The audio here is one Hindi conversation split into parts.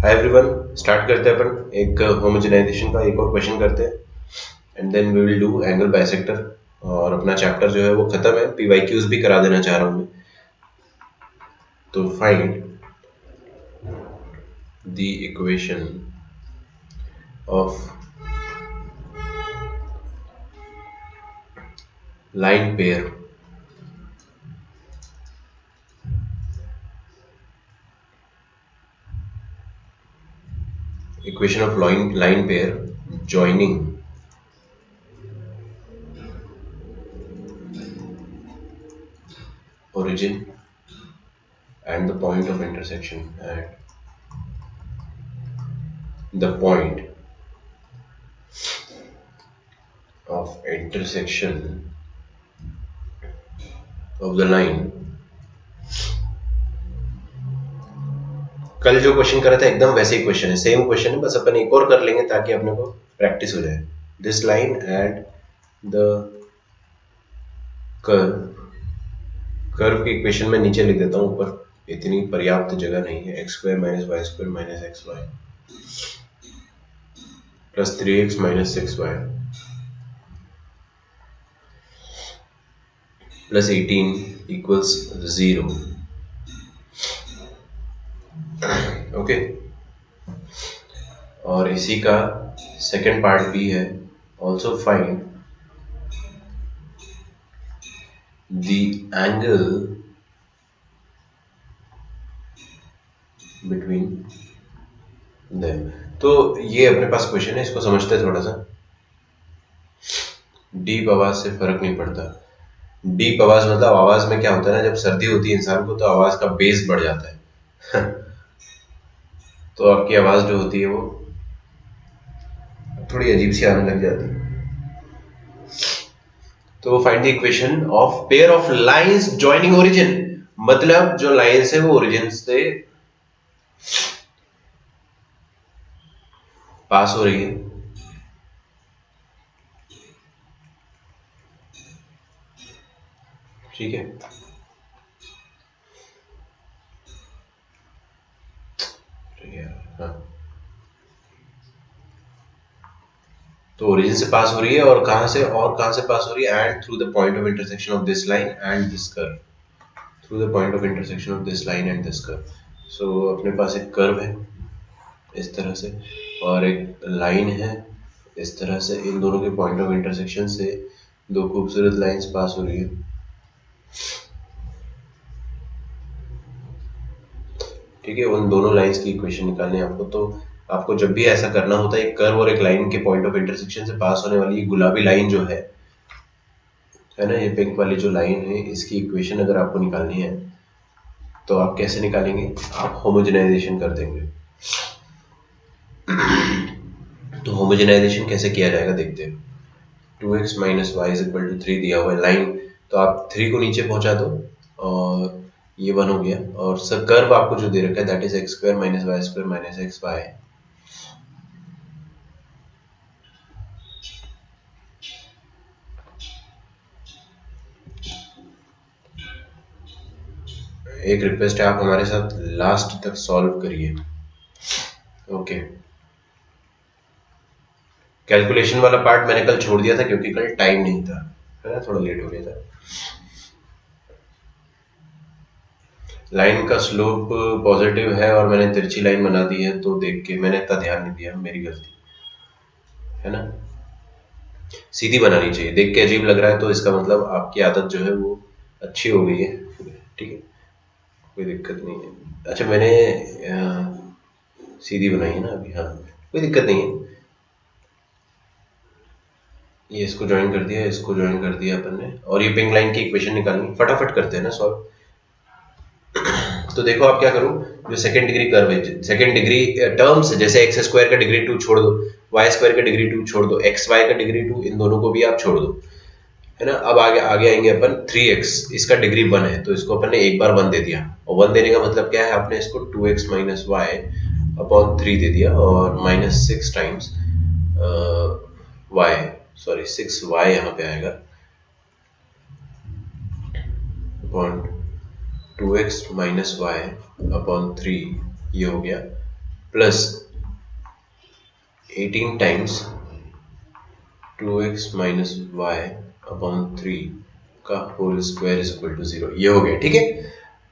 हाय एवरीवन, स्टार्ट करते हैं अपन एक होमोजेनाइजेशन का एक और क्वेश्चन करते हैं and then we will do angle bisector. और अपना चैप्टर जो है वो खत्म है, पीवाईक्यूज भी करा देना चाह रहा हूँ मैं। तो find the equation of line pair equation of line pair joining origin and the point of intersection at the point of intersection of the line। कल जो क्वेश्चन करा था एकदम वैसे ही क्वेश्चन है, सेम क्वेश्चन है, बस अपन एक और कर लेंगे ताकि अपने को प्रैक्टिस हो जाए। This line at the curve की इक्वेशन में नीचे लिख देता हूँ, ऊपर इतनी पर्याप्त जगह नहीं है। X square minus y square minus x y plus 3x minus 6y plus 18 equals 0। Okay, और इसी का सेकेंड पार्ट भी है। Also find the angle between them. तो ये अपने पास क्वेश्चन है, इसको समझते हैं थोड़ा सा। डीप आवाज से फर्क नहीं पड़ता। डीप आवाज मतलब आवाज में क्या होता है ना, जब सर्दी होती है इंसान को तो आवाज का बेस बढ़ जाता है तो आपकी आवाज जो होती है वो थोड़ी अजीब सी आने लग जाती है। तो find the equation of pair of lines joining origin, मतलब जो लाइंस है वो ओरिजिन से पास हो रही है। ठीक है, हाँ। तो ओरिजिन से पास हो रही है और कहां से पास हो रही है, and through the point of intersection of this line and this curve. Through the point of intersection of this line and this curve. So अपने पास एक कर्व है इस तरह से और एक लाइन है इस तरह से। इन दोनों के पॉइंट ऑफ इंटरसेक्शन से दो खूबसूरत लाइंस पास हो रही है। ठीक है, उन दोनों लाइंस की इक्वेशन निकालनी है आपको। तो आपको जब भी ऐसा करना होता है, एक कर्व और एक लाइन के पॉइंट ऑफ इंटरसेक्शन से पास होने वाली गुलाबी लाइन जो है ना, ये पिंक वाली जो लाइन है, इसकी इक्वेशन अगर आपको निकालनी है तो आप कैसे निकालेंगे, आप होमोजेनाइजेशन कर देंगे। तो होमोजेनाइजेशन कैसे किया जाएगा देखते हैं। 2x minus y is equal to 3 दिया हुआ है लाइन, तो आप 3 को नीचे पहुंचा दो और ये 1 हो गया। और सर कर्व आपको जो दे रखा है that is x square minus y square minus x y. एक रिक्वेस्ट है, आप हमारे साथ लास्ट तक सॉल्व करिए। ओके, कैलकुलेशन वाला पार्ट मैंने कल छोड़ दिया था क्योंकि कल टाइम नहीं था, है ना, थोड़ा लेट हो गया था। लाइन का स्लोप पॉजिटिव है और मैंने तिरछी लाइन बना दी है, तो देख के मैंने इतना ध्यान नहीं दिया, मेरी गलती है ना। सीधी बनानी चाहिए, देख के अजीब लग रहा है तो इसका मतलब आपकी आदत जो है वो अच्छी हो गई है। ठीक है, कोई दिक्कत नहीं है। अच्छा, मैंने सीधी बनाई है ना अभी, हाँ, कोई दिक्कत नहीं है। ये इसको ज्वाइन कर दिया, इसको ज्वाइन कर दिया अपन ने, और ये पिंक लाइन की इक्वेशन निकालनी, फटाफट करते हैं ना सॉल्व। तो देखो आप क्या करो, जो सेकंड डिग्री कर्व है, सेकंड डिग्री टर्म्स जैसे एक्स स्क्वायर का डिग्री 2 छोड़ दो, वाई स्क्वायर का डिग्री 2 छोड़ दो, एक्स वाई का डिग्री 2, इन दोनों को भी आप छोड़ दो, है ना। अब आगे आगे आएंगे अपन 3x, इसका डिग्री 1 है तो इसको अपन ने एक बार 1 दे दिया, और 1 देने का मतलब क्या है, आपने इसको 2x माइनस वाई अपॉन 3 दे दिया और minus 6 times Y, sorry 6y यहाँ पे आएगा upon 2x minus y upon 3, ये हो गया plus 18 times 2x minus y upon 3 का whole square is equal to 0। ये हो गया, ठीक है।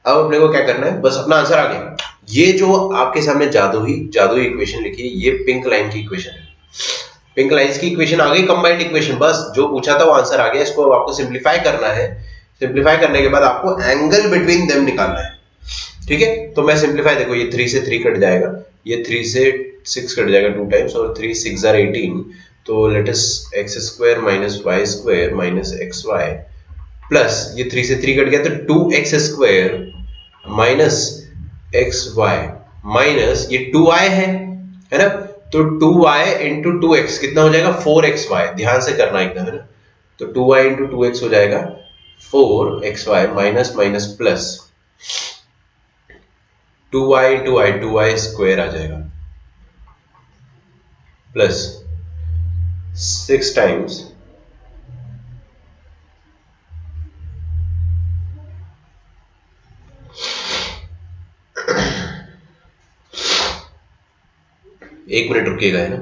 अब अपने को क्या करना है, बस अपना आंसर आ गया। ये जो आपके सामने जादुई इक्वेशन लिखी है, ये पिंक लाइन की इक्वेशन है। पिंक लाइंस की इक्वेशन आ गई, कंबाइंड इक्वेशन। बस जो पूछा था वो आंसर आ गया। इसको अब आपको सिंप्लीफाई करना है। सिंप्लीफाई करने के बाद आपको एंगल बिटवीन देम निकालना है, ठीक है। तो मैं सिंप्लीफाई, देखो ये 3 से 3 कट जाएगा, ये 3 से 6 कट जाएगा 2 टाइम्स, और 3 6 आर 18। तो let us x square minus y square minus x y plus ये 3 से 3 कट गया तो 2x square minus x y minus ये 2y है ना। तो 2y इंटू 2x कितना हो जाएगा, 4xy। ध्यान से करना एकदम, है ना। तो 2y इंटू 2x हो जाएगा 4xy minus minus plus 2y into y 2y square आ जाएगा प्लस 6 टाइम्स एक मिनट रुकिएगा, है ना।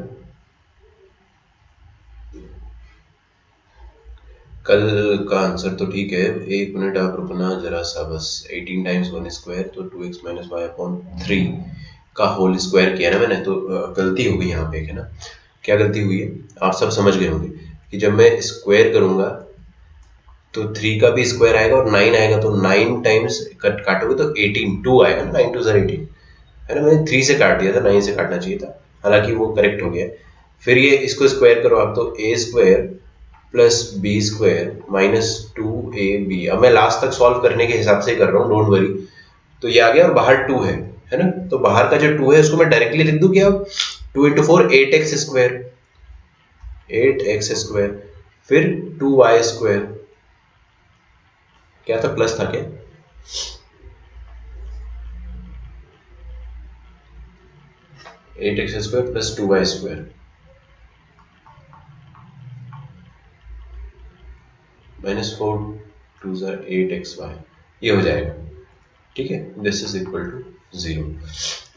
कल का आंसर तो ठीक है, एक मिनट आप रुकना जरा सा बस। 18 टाइम्स 1 स्क्वायर तो 2x माइनस वाई अपॉन 3 का होल स्क्वायर किया ना मैंने, तो गलती हो गई यहाँ पे, है ना। क्या गलती हुई है आप सब समझ गए होंगे कि जब मैं स्क्वायर करूंगा तो 3 का भी स्क्वायर आएगा और 9 आएगा, तो 9 टाइम्स काटोगे तो 18 2 आएगा ना, 9 2 ज़र 18, है ना। मैंने 3 से काट दिया था, 9 से काटना चाहिए था, हालांकि वो करेक्ट हो गया। फिर ये इसको स्क्वायर करो आप, तो a square plus b square minus 2ab। अब मैं लास्ट तक सॉल्व करने के हिसाब से कर रहा हूँ, डोंट वरी। तो ये आ गया और बाहर 2 है ना। तो बाहर का जो 2 है उसको मैं डायरेक्टली लिख दूं क्या, 2 into 4 8x square, 8x square, फिर 2y स्क्वायर, क्या था प्लस था क्या, 8x square plus 2y square minus 4 2 ज़र 8xy, ये हो जाएगा, ठीक है। This is equal to 0।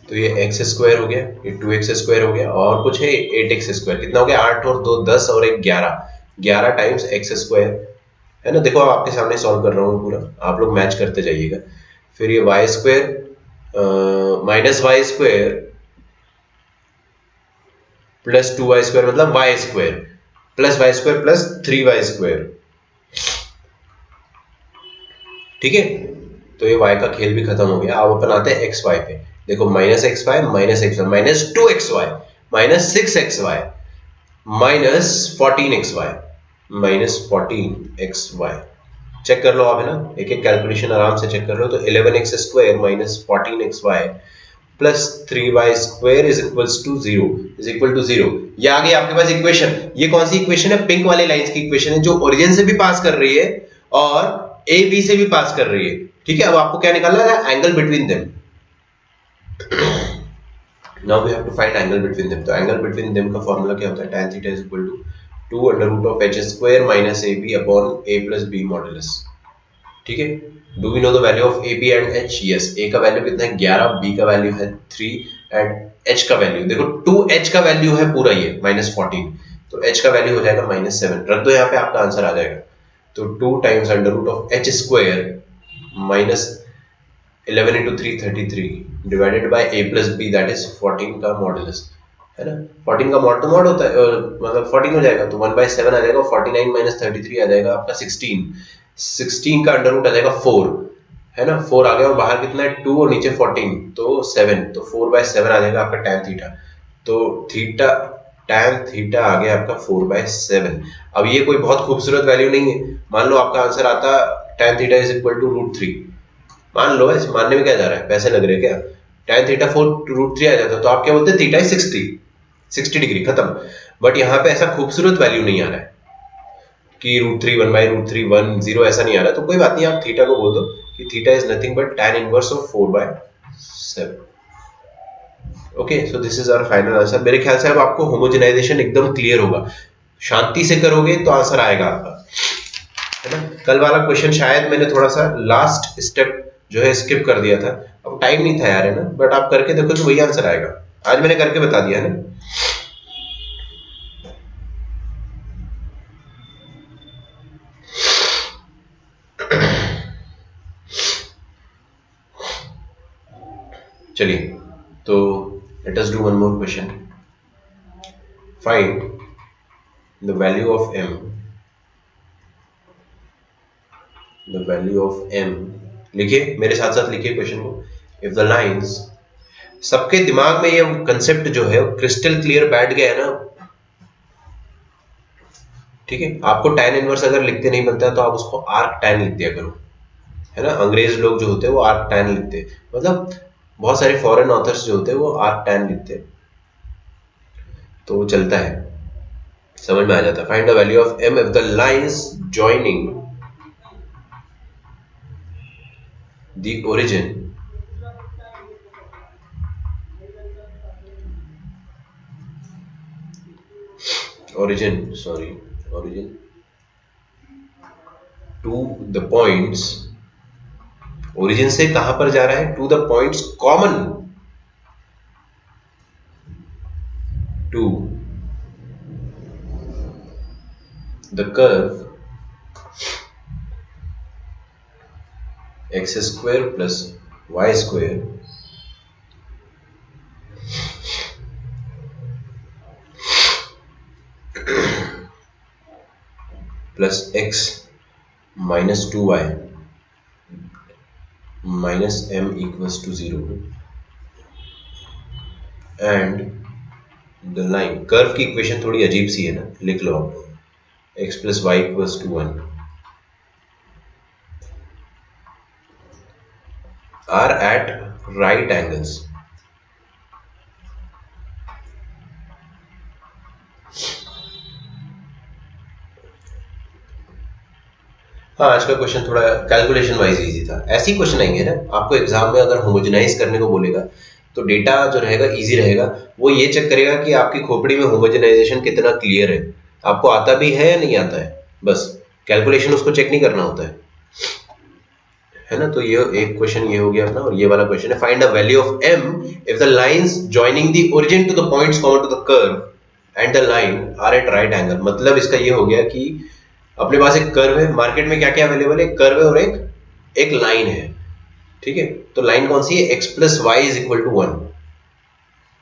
तो ये x स्क्वायर हो गया, ये 2x स्क्वायर हो गया, और कुछ है 8x स्क्वायर, कितना हो गया 8 और 2 10 और 1 11, 11 टाइम्स x स्क्वायर, है ना। देखो आपके सामने सॉल्व कर रहा हूँ पूरा, आप लोग मैच करते जाइएगा। फिर ये y square minus y square plus 2y square मतलब y square plus y square plus 3y square, ठीक है। तो ये y का खेल भी खत्म हो गया। अब अपन आते हैं xy पे। देखो minus x y minus x y minus 2xy minus 6xy minus 14xy minus 14xy। Check कर लो आप, है ना, एक एक कैलकुलेशन आराम से चेक कर लो। तो 11x square minus 14xy plus 3y square is equals to 0, is equal to 0। ये आ गई आपके पास इक्वेशन। ये कौन सी इक्वेशन है, पिंक वाले लाइंस की इक्वेशन है, जो ओरिजिन से भी पास कर रही है और ए बी से भी पास कर रही है, ठीक है। अब आपको क्या निकालना है, angle between them. Now we have to find angle between them. तो एंगल बिटवीन देम का फार्मूला क्या होता है, tan theta is equal to 2 under root of h square minus ab upon a plus b modulus, ठीक है। Do we know the value of ab and h, yes. a का वैल्यू कितना है 11, b का वैल्यू है 3 एंड h का वैल्यू देखो 2h का वैल्यू है पूरा ये माइनस 14, तो h का वैल्यू हो जाएगा माइनस 7। रख दो यहाँ पे, आपका आंसर आ जाएगा। तो 2 times under root of h square minus 11 into 3 33 divided by a plus b, that is 14 का मॉडुलस, है ना। 14 का मॉड तो मॉड होता है, मतलब 14 हो जाएगा, तो 1/7 आ जाएगा, 49 माइनस 33 आ जाएगा आपका 16, 16 का अंडर रूट आ जाएगा 4, है ना। 4 आ गया और बाहर कितना है 2 और नीचे 14, तो 7, तो 4/7 आ जाएगा आपका tan थीटा। तो थीटा tan थीटा आ गया आपका 4/7। अब ये कोई बहुत खूबसूरत वैल्यू नहीं है। मान लो आपका आंसर आता tan theta is equal to √3, मान लो, ऐसे मानने में क्या जा रहा है, पैसे लग रहे हैं क्या, tan थीटा 4√3 आ जाता, तो आप क्या बोलते हैं, थीटा इज 60 डिग्री, खत्म। बट यहाँ पे ऐसा खूबसूरत वैल्यू नहीं आ रहा है कि √3 1/√3 1 0, ऐसा नहीं आ रहा। तो कोई बात नहीं, आप थीटा को बोल दो कि theta is nothing but tan inverse of 4/7। Okay, so this is our final answer. मेरे ख्याल से अब आपको होमोजेनाइजेशन एकदम क्लियर होगा, शांति से करोगे तो आंसर आएगा आपका, है ना। कल वाला क्वेश्चन शायद मैंने थोड़ा सा लास्ट स्टेप जो है स्किप कर दिया था, अब टाइम नहीं था यार, है ना, बट आप करके देखो तो वही आंसर आएगा। आज मैंने करके बता दिया ना। चलिए, तो let us do one more question. Find the value of m, the value of m। लिखिए मेरे साथ साथ, लिखिए क्वेश्चन को। इफ द लाइंस, सबके दिमाग में ये कंसेप्ट जो है क्रिस्टल क्लियर बैठ गया है ना, ठीक है। आपको tan इनवर्स अगर लिखते नहीं बनता तो आप उसको आर्क tan लिख दिया करो, है ना। अंग्रेज लोग जो होते हैं वो आर्क tan लिखते हैं, मतलब बहुत सारे फॉरेन ऑथर्स जो होते हैं वो आर्क tan लिखते हैं, तो वो चलता है, समझ में आ जाता है। Find the value of m if the lines joining the origin to the points, origin से कहां पर जा रहा है, to the points common to the curve x square plus y square plus x minus 2y minus m equals to 0 and the line. Curve की इक्वेशन थोड़ी अजीब सी है ना, लिख लो आप, x plus y equals to 1 are at right angles. हाँ, आज का क्वेश्चन थोड़ा कैलकुलेशन वाइज इजी था। ऐसे ही क्वेश्चन आएंगे ना आपको एग्जाम में, अगर होमोजेनाइज करने को बोलेगा तो डेटा जो रहेगा इजी रहेगा। वो ये चेक करेगा कि आपकी खोपड़ी में होमोजेनाइजेशन कितना क्लियर है, आपको आता भी है या नहीं आता है, बस कैलकुलेशन उसको चेक नहीं करना होता है ना। तो ये एक क्वेश्चन ये हो गया अपना, और ये वाला क्वेश्चन है find the value of m if the lines joining the origin to the points common to the curve and the line are at right angle. मतलब इसका ये हो गया कि अपने पास एक कर्व है, मार्केट में क्या क्या अवेलेबल है, एक कर्व है और एक लाइन है, ठीक है। तो लाइन कौन सी है, x plus y is equal to 1।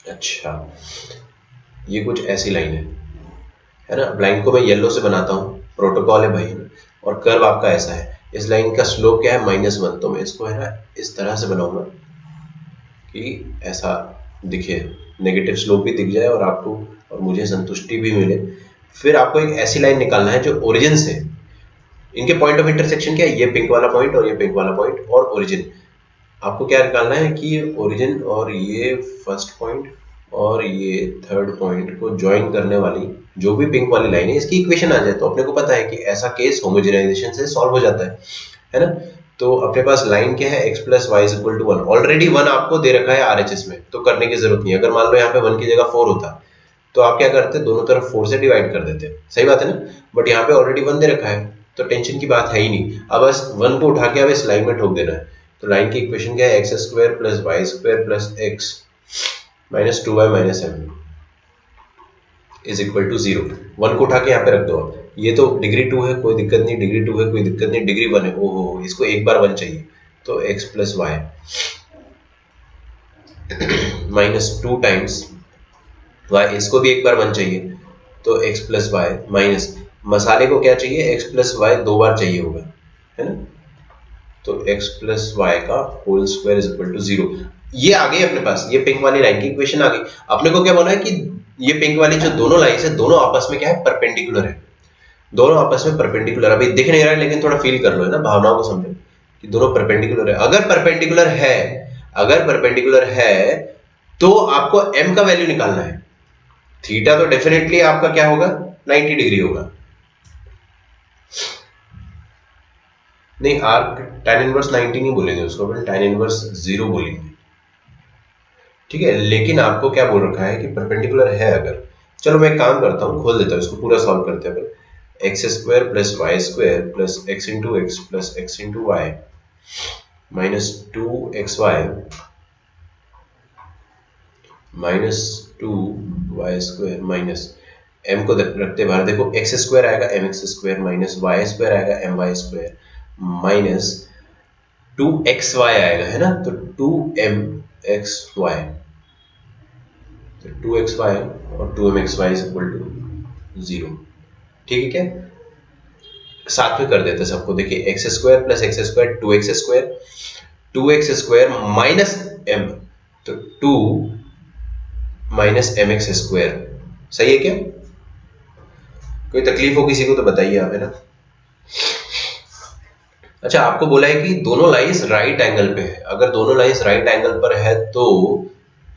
अच्छा, ये कुछ ऐसी लाइन है ना। लाइन को मैं येलो से बनाता हूँ, प्रोटोकॉल है भाई, और कर्व आपका ऐसा है। इस लाइन का स्लोप क्या है, -1। तो मैं इसको है ना इस तरह से बनाऊंगा कि ऐसा दिखे, नेगेटिव स्लोप भी दिख जाए और आपको और मुझे संतुष्टि भी मिले। फिर आपको एक ऐसी लाइन निकालना है जो ओरिजिन से, इनके पॉइंट ऑफ इंटरसेक्शन क्या है, ये पिंक वाला पॉइंट और ये पिंक वाला पॉइंट और ओरिजिन। आपको क्या निकालना है कि ये ओरिजिन और ये फर्स्ट पॉइंट और ये थर्ड पॉइंट को ज्वाइन करने वाली जो भी पिंक वाली लाइन है, इसकी इक्वेशन आ जाए। तो अपने को पता है कि ऐसा केस होमोजेनाइजेशन से सॉल्व हो जाता है ना। तो अपने पास लाइन क्या है, x plus y is equal to 1। Already 1 आपको दे रखा है आरएचएस में, तो करने की जरूरत नहीं है। अगर मान लो यहाँ पे 1 की जगह 4 होता तो आप क्या करते, दोनों तरफ 4 से डिवाइड कर देते, सही बात है ना। बट यहाँ पे ऑलरेडी 1 दे रखा है तो टेंशन की बात है ही नहीं। अब बस 1 को उठा के अब इस लाइन में ठोक देना है। तो लाइन की इक्वेशन क्या है, x square plus y square plus x minus 2y minus m is equal to 0। 1 को उठा के यहाँ पे रख दो। ये तो डिग्री 2 है, कोई दिक्कत नहीं, डिग्री 2 है कोई दिक्कत नहीं, डिग्री 1 है, ओहो इसको एक बार 1 चाहिए, तो x plus y minus 2 times y, इसको भी एक बार 1 चाहिए, तो x प्लस वाई माइनस मसाले को क्या चाहिए, x प्लस वाई 2 बार चाहिए होगा, है ना। तो x प्लस वाई का whole square is equal to 0। ये आ गई अपने पास, ये पिंक वाली लाइन की इक्वेशन आ गई। अपने को क्या बोला है कि ये पिंक वाली जो दोनों लाइंस है दोनों आपस में क्या है, परपेंडिकुलर है, दोनों आपस में परपेंडिकुलर। अभी दिख नहीं रहा है लेकिन थोड़ा फील कर लो, है ना, भावनाओं को समझो कि दोनों परपेंडिकुलर है। अगर परपेंडिकुलर है तो आपको m का वैल्यू निकालना है। थीटा तो डेफिनेटली आपका क्या होगा, 90 डिग्री होगा। नहीं, आर्क tan इनवर्स 90 नहीं बोलेंगे उसको, अपन tan इनवर्स 0 बोलेंगे, ठीक है। लेकिन आपको क्या बोल रखा है कि परपेंडिकुलर है अगर। चलो मैं एक काम करता हूँ, खोल देता हूँ इसको, पूरा सॉल्व करते हैं अपन। X square plus y square plus x into x plus x into y minus 2xy minus 2y² minus m को रखते बाहर, देखो x² आएगा mx² माइनस y² आएगा my² माइनस 2xy आएगा, है ना, तो 2mxy, तो 2xy और 2mxy इज इक्वल टू 0। ठीक है क्या, साथ में कर देते हैं सबको, देखिए x² plus x², 2x², 2x² minus m, तो 2 माइनस mx²। सही है क्या, कोई तकलीफ हो किसी को तो बताइए आप, है ना। अच्छा, आपको बोला है कि दोनों लाइंस राइट एंगल पे है, अगर दोनों लाइंस राइट एंगल पर है तो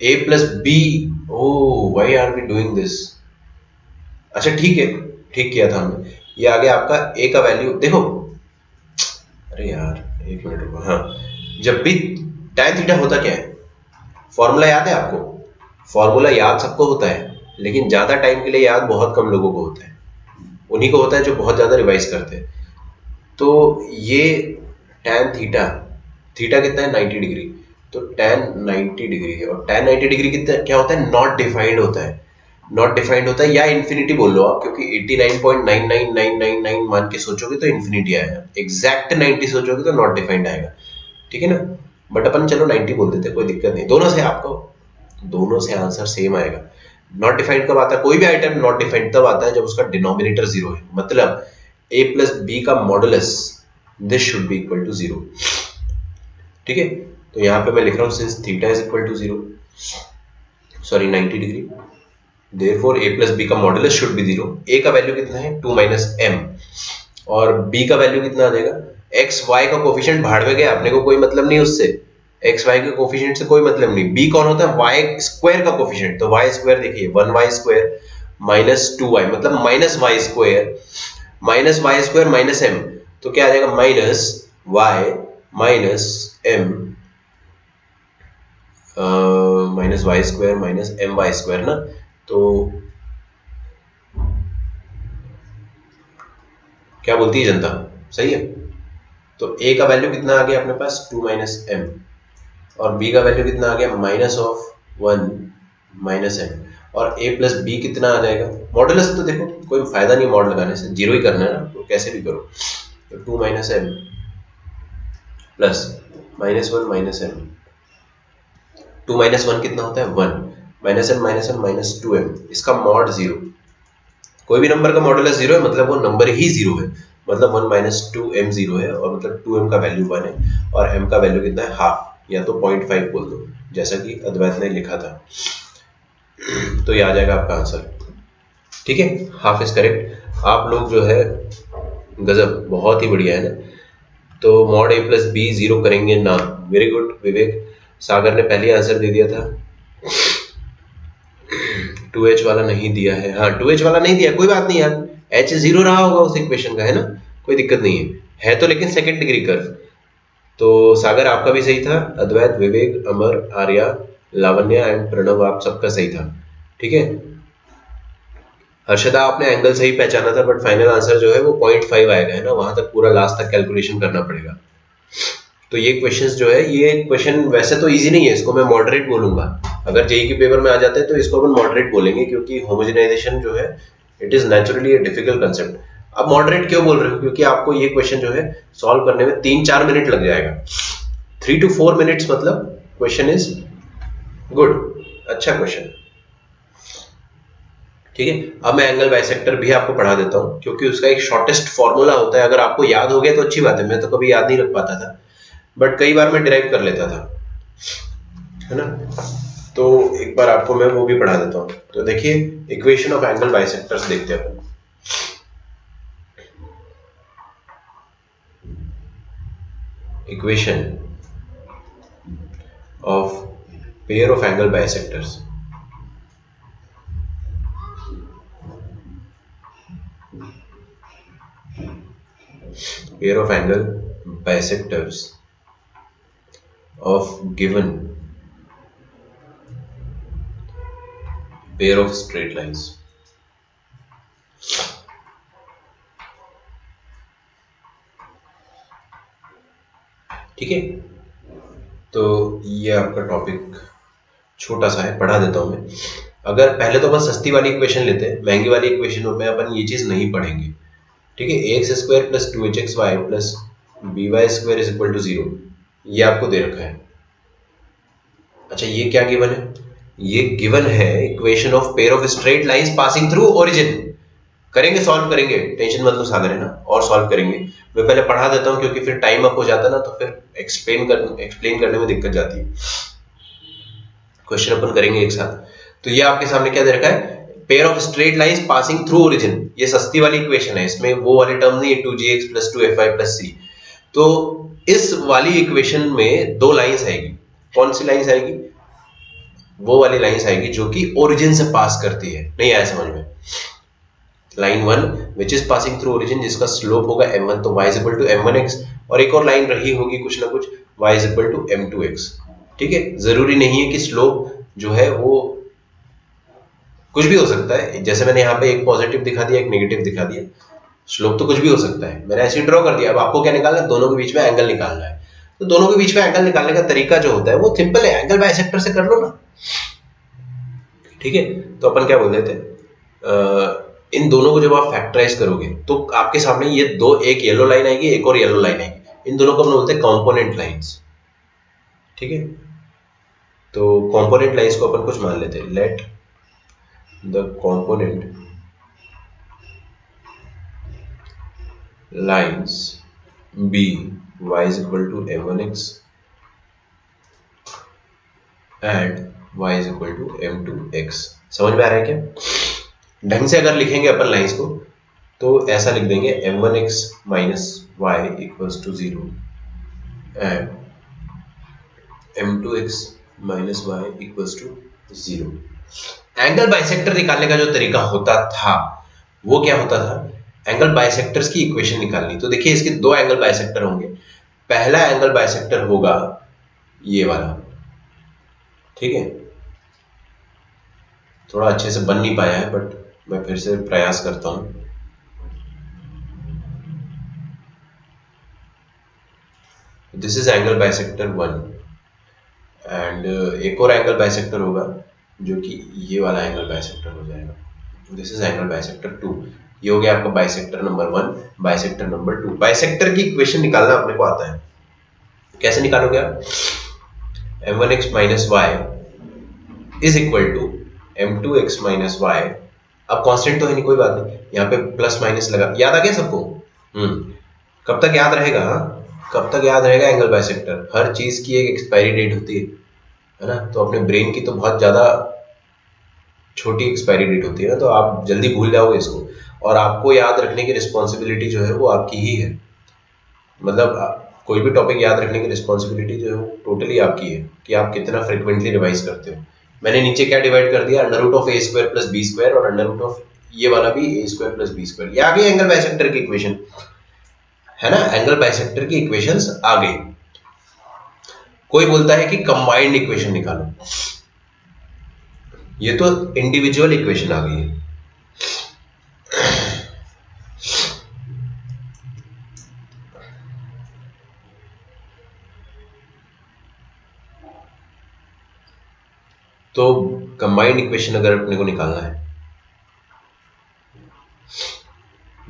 a plus b, oh why are we doing this. अच्छा ठीक है, ठीक किया था हमने। ये आ गया आपका a का वैल्यू, देखो, अरे यार एक मिनट रुको, हाँ, जब भी tan थीटा होता क्या है, फॉर्मूला याद है आपको, फॉर्मूला याद सबको होता है, लेकिन ज्यादा टाइम के लिए याद बहुत कम लोगों को होता है, उन्हीं को होता है जो बहुत ज्यादा रिवाइज करते हैं। तो ये tan थीटा, थीटा कितना है 90 डिग्री, तो tan 90 डिग्री है, और tan 90 डिग्री कितना क्या होता है, नॉट डिफाइंड होता है, नॉट डिफाइंड होता है, या इन्फिनिटी बोल लो आप, क्योंकि 89.99999 मान के सोचोगे तो इन्फिनिटी आएगा, एग्जैक्ट 90 सोचोगे तो नॉट डिफाइंड आएगा, ठीक है ना। बट अपन चलो 90 बोल देते, कोई दिक्कत नहीं, दोनों से आपको, दोनों से आंसर सेम आएगा। नॉट डिफाइंड कब आता है, कोई भी आइटम नॉट डिफाइंड तब आता है जब उसका डिनोमिनेटर जीरो है, मतलब a प्लस बी का modulus, this should be equal to 0। ठीक है, तो यहां पे मैं लिख रहा हूं since theta is equal to 0, sorry 90 degree, therefore a plus b का मॉडुलस शुड बी 0। a का वैल्यू कितना है 2 माइनस m, और b का वैल्यू कितना आ जाएगा, x y का कोफिशिएंट भाड़ में गया, अपने को कोई मतलब नहीं उससे, एक्स वाई के कोफिशिएंट से कोई मतलब नहीं, बी कौन होता है वाई स्क्वायर का कोफिशिएंट, तो वाई स्क्वायर देखिए 1y² माइनस 2y, मतलब minus y square minus m, तो क्या आ जाएगा minus y minus m minus y square minus my² ना, तो क्या बोलती है जनता, सही है। तो a का वैल्यू कितना आ गया अपने पास 2 माइनस m, और b का वैल्यू कितना आ गया माइनस ऑफ 1 माइनस m, और a प्लस बी कितना आ जाएगा, मॉडुलस तो देखो कोई फायदा नहीं मॉड लगाने से, जीरो ही करना है ना, तो कैसे भी करो, तो 2 minus m plus minus 1 minus m, 2 minus 1 कितना होता है 1, माइनस m माइनस 2m, इसका मॉड 0, कोई भी नंबर का मॉडुलस 0 है मतलब वो नंबर ही 0 है, मतलब 1 माइनस 2m 0 है, और मतलब 2m का वैल्यू 1 है, और m का वैल्यू कितना है हाफ, या तो 0.5 बोल दो, जैसा कि अद्वैत ने लिखा था, तो ये आ जाएगा आपका आंसर। ठीक है, हाफ इज करेक्ट। आप लोग जो है गजब, बहुत ही बढ़िया है ना। तो मॉड a प्लस बी 0 करेंगे ना, वेरी गुड विवेक। सागर ने पहले आंसर दे दिया था, 2h वाला नहीं दिया है, हाँ 2h वाला नहीं दिया, कोई बात नहीं यार, h 0 रहा होगा उस इक्वेशन का, है ना, कोई दिक्कत नहीं है तो लेकिन सेकंड डिग्री कर्व। तो सागर आपका भी सही था, अद्वैत, विवेक, अमर, आर्या, लावण्या एंड प्रणव, आप सबका सही था। ठीक है, हर्षदा आपने एंगल सही पहचाना था, बट फाइनल आंसर जो है वो 0.5 आएगा, है ना, वहां तक पूरा लास्ट तक कैलकुलेशन करना पड़ेगा। तो ये क्वेश्चंस जो है, ये क्वेश्चन वैसे तो इजी नहीं है, इसको मैं मॉडरेट बोलूंगा, अगर जेई के पेपर में आ जाते हैं तो इसको अपन मॉडरेट बोलेंगे, क्योंकि होमोजेनाइजेशन जो है it is naturally a difficult concept. अब मॉडरेट क्यों बोल रहे हो, क्योंकि आपको ये क्वेश्चन जो है सॉल्व करने में 3-4 मिनट लग जाएगा, 3 to 4 मिनट्स, मतलब क्वेश्चन इज गुड, अच्छा क्वेश्चन। ठीक है, अब मैं एंगल बाइसेक्टर भी आपको पढ़ा देता हूँ, क्योंकि उसका एक शॉर्टेस्ट फॉर्मूला होता है, अगर आपको याद हो गया तो अच्छी बात है, मैं तो कभी याद नहीं रख पाता था, बट कई बार मैं डिराइव कर लेता था, है ना। तो एक बार आपको मैं वो भी पढ़ा देता हूँ, तो देखिए इक्वेशन ऑफ एंगल बाइसेक्टर्स देखते हैं अपन। Equation of pair of angle bisectors, pair of angle bisectors of given pair of straight lines। ठीक है, तो ये आपका टॉपिक छोटा सा है, पढ़ा देता हूं मैं। अगर पहले तो बस सस्ती वाली इक्वेशन लेते हैं, महंगी वाली इक्वेशन में अपन ये चीज नहीं पढ़ेंगे, ठीक है। X square plus 2hxy plus by square is equal to 0, ये आपको दे रखा है। अच्छा, ये क्या गिवन है? ये गिवन है equation of pair of straight lines passing through origin. करेंगे, सॉल्व करेंगे, टेंशन मत लो सागर, है ना, और सॉल्व करेंगे। मैं पहले पढ़ा देता हूं क्योंकि फिर टाइम अप हो जाता है ना, तो फिर एक्सप्लेन करने में दिक्कत जाती है। क्वेश्चन अपन करेंगे एक साथ। तो ये आपके सामने क्या दे रखा है? Pair of straight lines passing through origin. ये सस्ती वाली इक्वेशन है, इसमें वो वाले टर्म नहीं है 2gx plus 2fy plus c। तो इस वाली इक्वेशन में दो लाइंस आएगी। कौन सी लाइंस आएगी? वो वाली लाइंस आएगी जो कि ओरिजिन से पास करती है। नहीं आया समझ में? Line 1 which is passing through origin, जिसका स्लोप होगा m1, तो y is equal to m1x। और एक और लाइन रही होगी कुछ ना कुछ, y is equal to m2x। ठीक है, जरूरी नहीं है कि स्लोप जो है वो कुछ भी हो सकता है। जैसे मैंने यहाँ पे एक पॉजिटिव दिखा दिया, एक नेगेटिव दिखा दिया, स्लोप तो कुछ भी हो सकता है। मैंने ऐसे ड्रॉ कर दिया। अब आपको क्या निकालना है? दोनों के बीच में एंगल निकालना है। तो दोनों के बीच में एंगल निकालने का तरीका जो होता है वो सिंपल है, एंगल बाइसेक्टर से कर लो ना। ठीक है, तो अपन क्या बोल देते हैं, इन दोनों को जब आप फैक्टराइज करोगे तो आपके सामने ये दो, एक येलो लाइन आएगी, एक और येलो लाइन आएगी। इन दोनों को अपन बोलते हैं कॉम्पोनेंट लाइंस। ठीक है, तो कॉम्पोनेंट लाइंस को अपन कुछ मान लेते हैं। Let the component lines be y is equal to m1x and y is equal to m2x। समझ में आ रहा है क्या? ढंग से अगर लिखेंगे अपन लाइंस को तो ऐसा लिख देंगे m1x minus y equals to 0 and m2x minus y equals to 0। Angle bisector निकालने का जो तरीका होता था वो क्या होता था? एंगल बाइसेक्टर्स की इक्वेशन निकालनी। तो देखिए, इसके दो एंगल बाइसेक्टर होंगे। पहला एंगल बाइसेक्टर होगा ये वाला। ठीक है, थोड़ा अच्छे से बन नहीं पाया है, बट मैं फिर से प्रयास करता हूं। This is angle bisector 1 and एक और एंगल बाइसेक्टर होगा जो कि ये वाला एंगल बाइसेक्टर हो जाएगा। This is angle bisector 2। ये हो गया आपका bisector number 1, bisector number 2। Bisector की इक्वेशन निकालना अपने को आता है। कैसे निकालोगे आप? m1x minus y is equal to m2x minus y. अब कांस्टेंट तो है नहीं, कोई बात नहीं, यहाँ पे प्लस माइनस लगा। याद आ गया सबको? कब तक याद रहेगा? कब तक याद रहेगा एंगल बाइसेक्टर? हर चीज की एक एक्सपायरी डेट होती है ना। तो अपने ब्रेन की तो बहुत ज्यादा छोटी एक्सपायरी डेट होती है ना, तो आप जल्दी भूल जाओगे इसको। और आपको याद रखने की रिस्पॉन्सिबिलिटी जो है वो आपकी ही है। मतलब कोई भी टॉपिक याद रखने की रिस्पॉन्सिबिलिटी जो है वो टोटली आपकी है कि आप कितना फ्रिक्वेंटली रिवाइज करते हो। मैंने नीचे क्या डिवाइड कर दिया? Under root of a square plus b square और अंडर रूट ऑफ ये वाला भी a square plus b square. ये आ गई एंगल बाइसेक्टर की इक्वेशन, है ना। एंगल बाइसेक्टर की इक्वेशंस आ गई। कोई बोलता है कि कंबाइंड इक्वेशन निकालो, ये तो इंडिविजुअल इक्वेशन आ गई है। तो कंबाइंड इक्वेशन अगर अपने को निकालना है,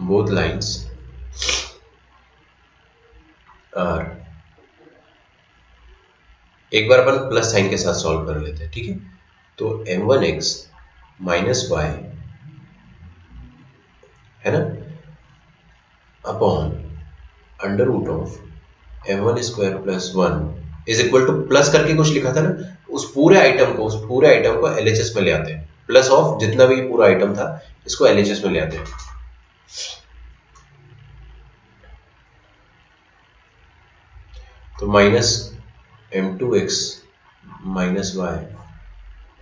बोथ लाइंस आर, एक बार अपन प्लस साइन के साथ सॉल्व कर लेते हैं। ठीक है, तो m1x माइनस y है ना upon under root of m1 square plus 1 is equal to, plus करके कुछ लिखा था ना, उस पूरे आइटम को LHS में ले आते हैं। प्लस ऑफ जितना भी पूरा आइटम था इसको LHS में ले आते हैं। तो minus m2x minus y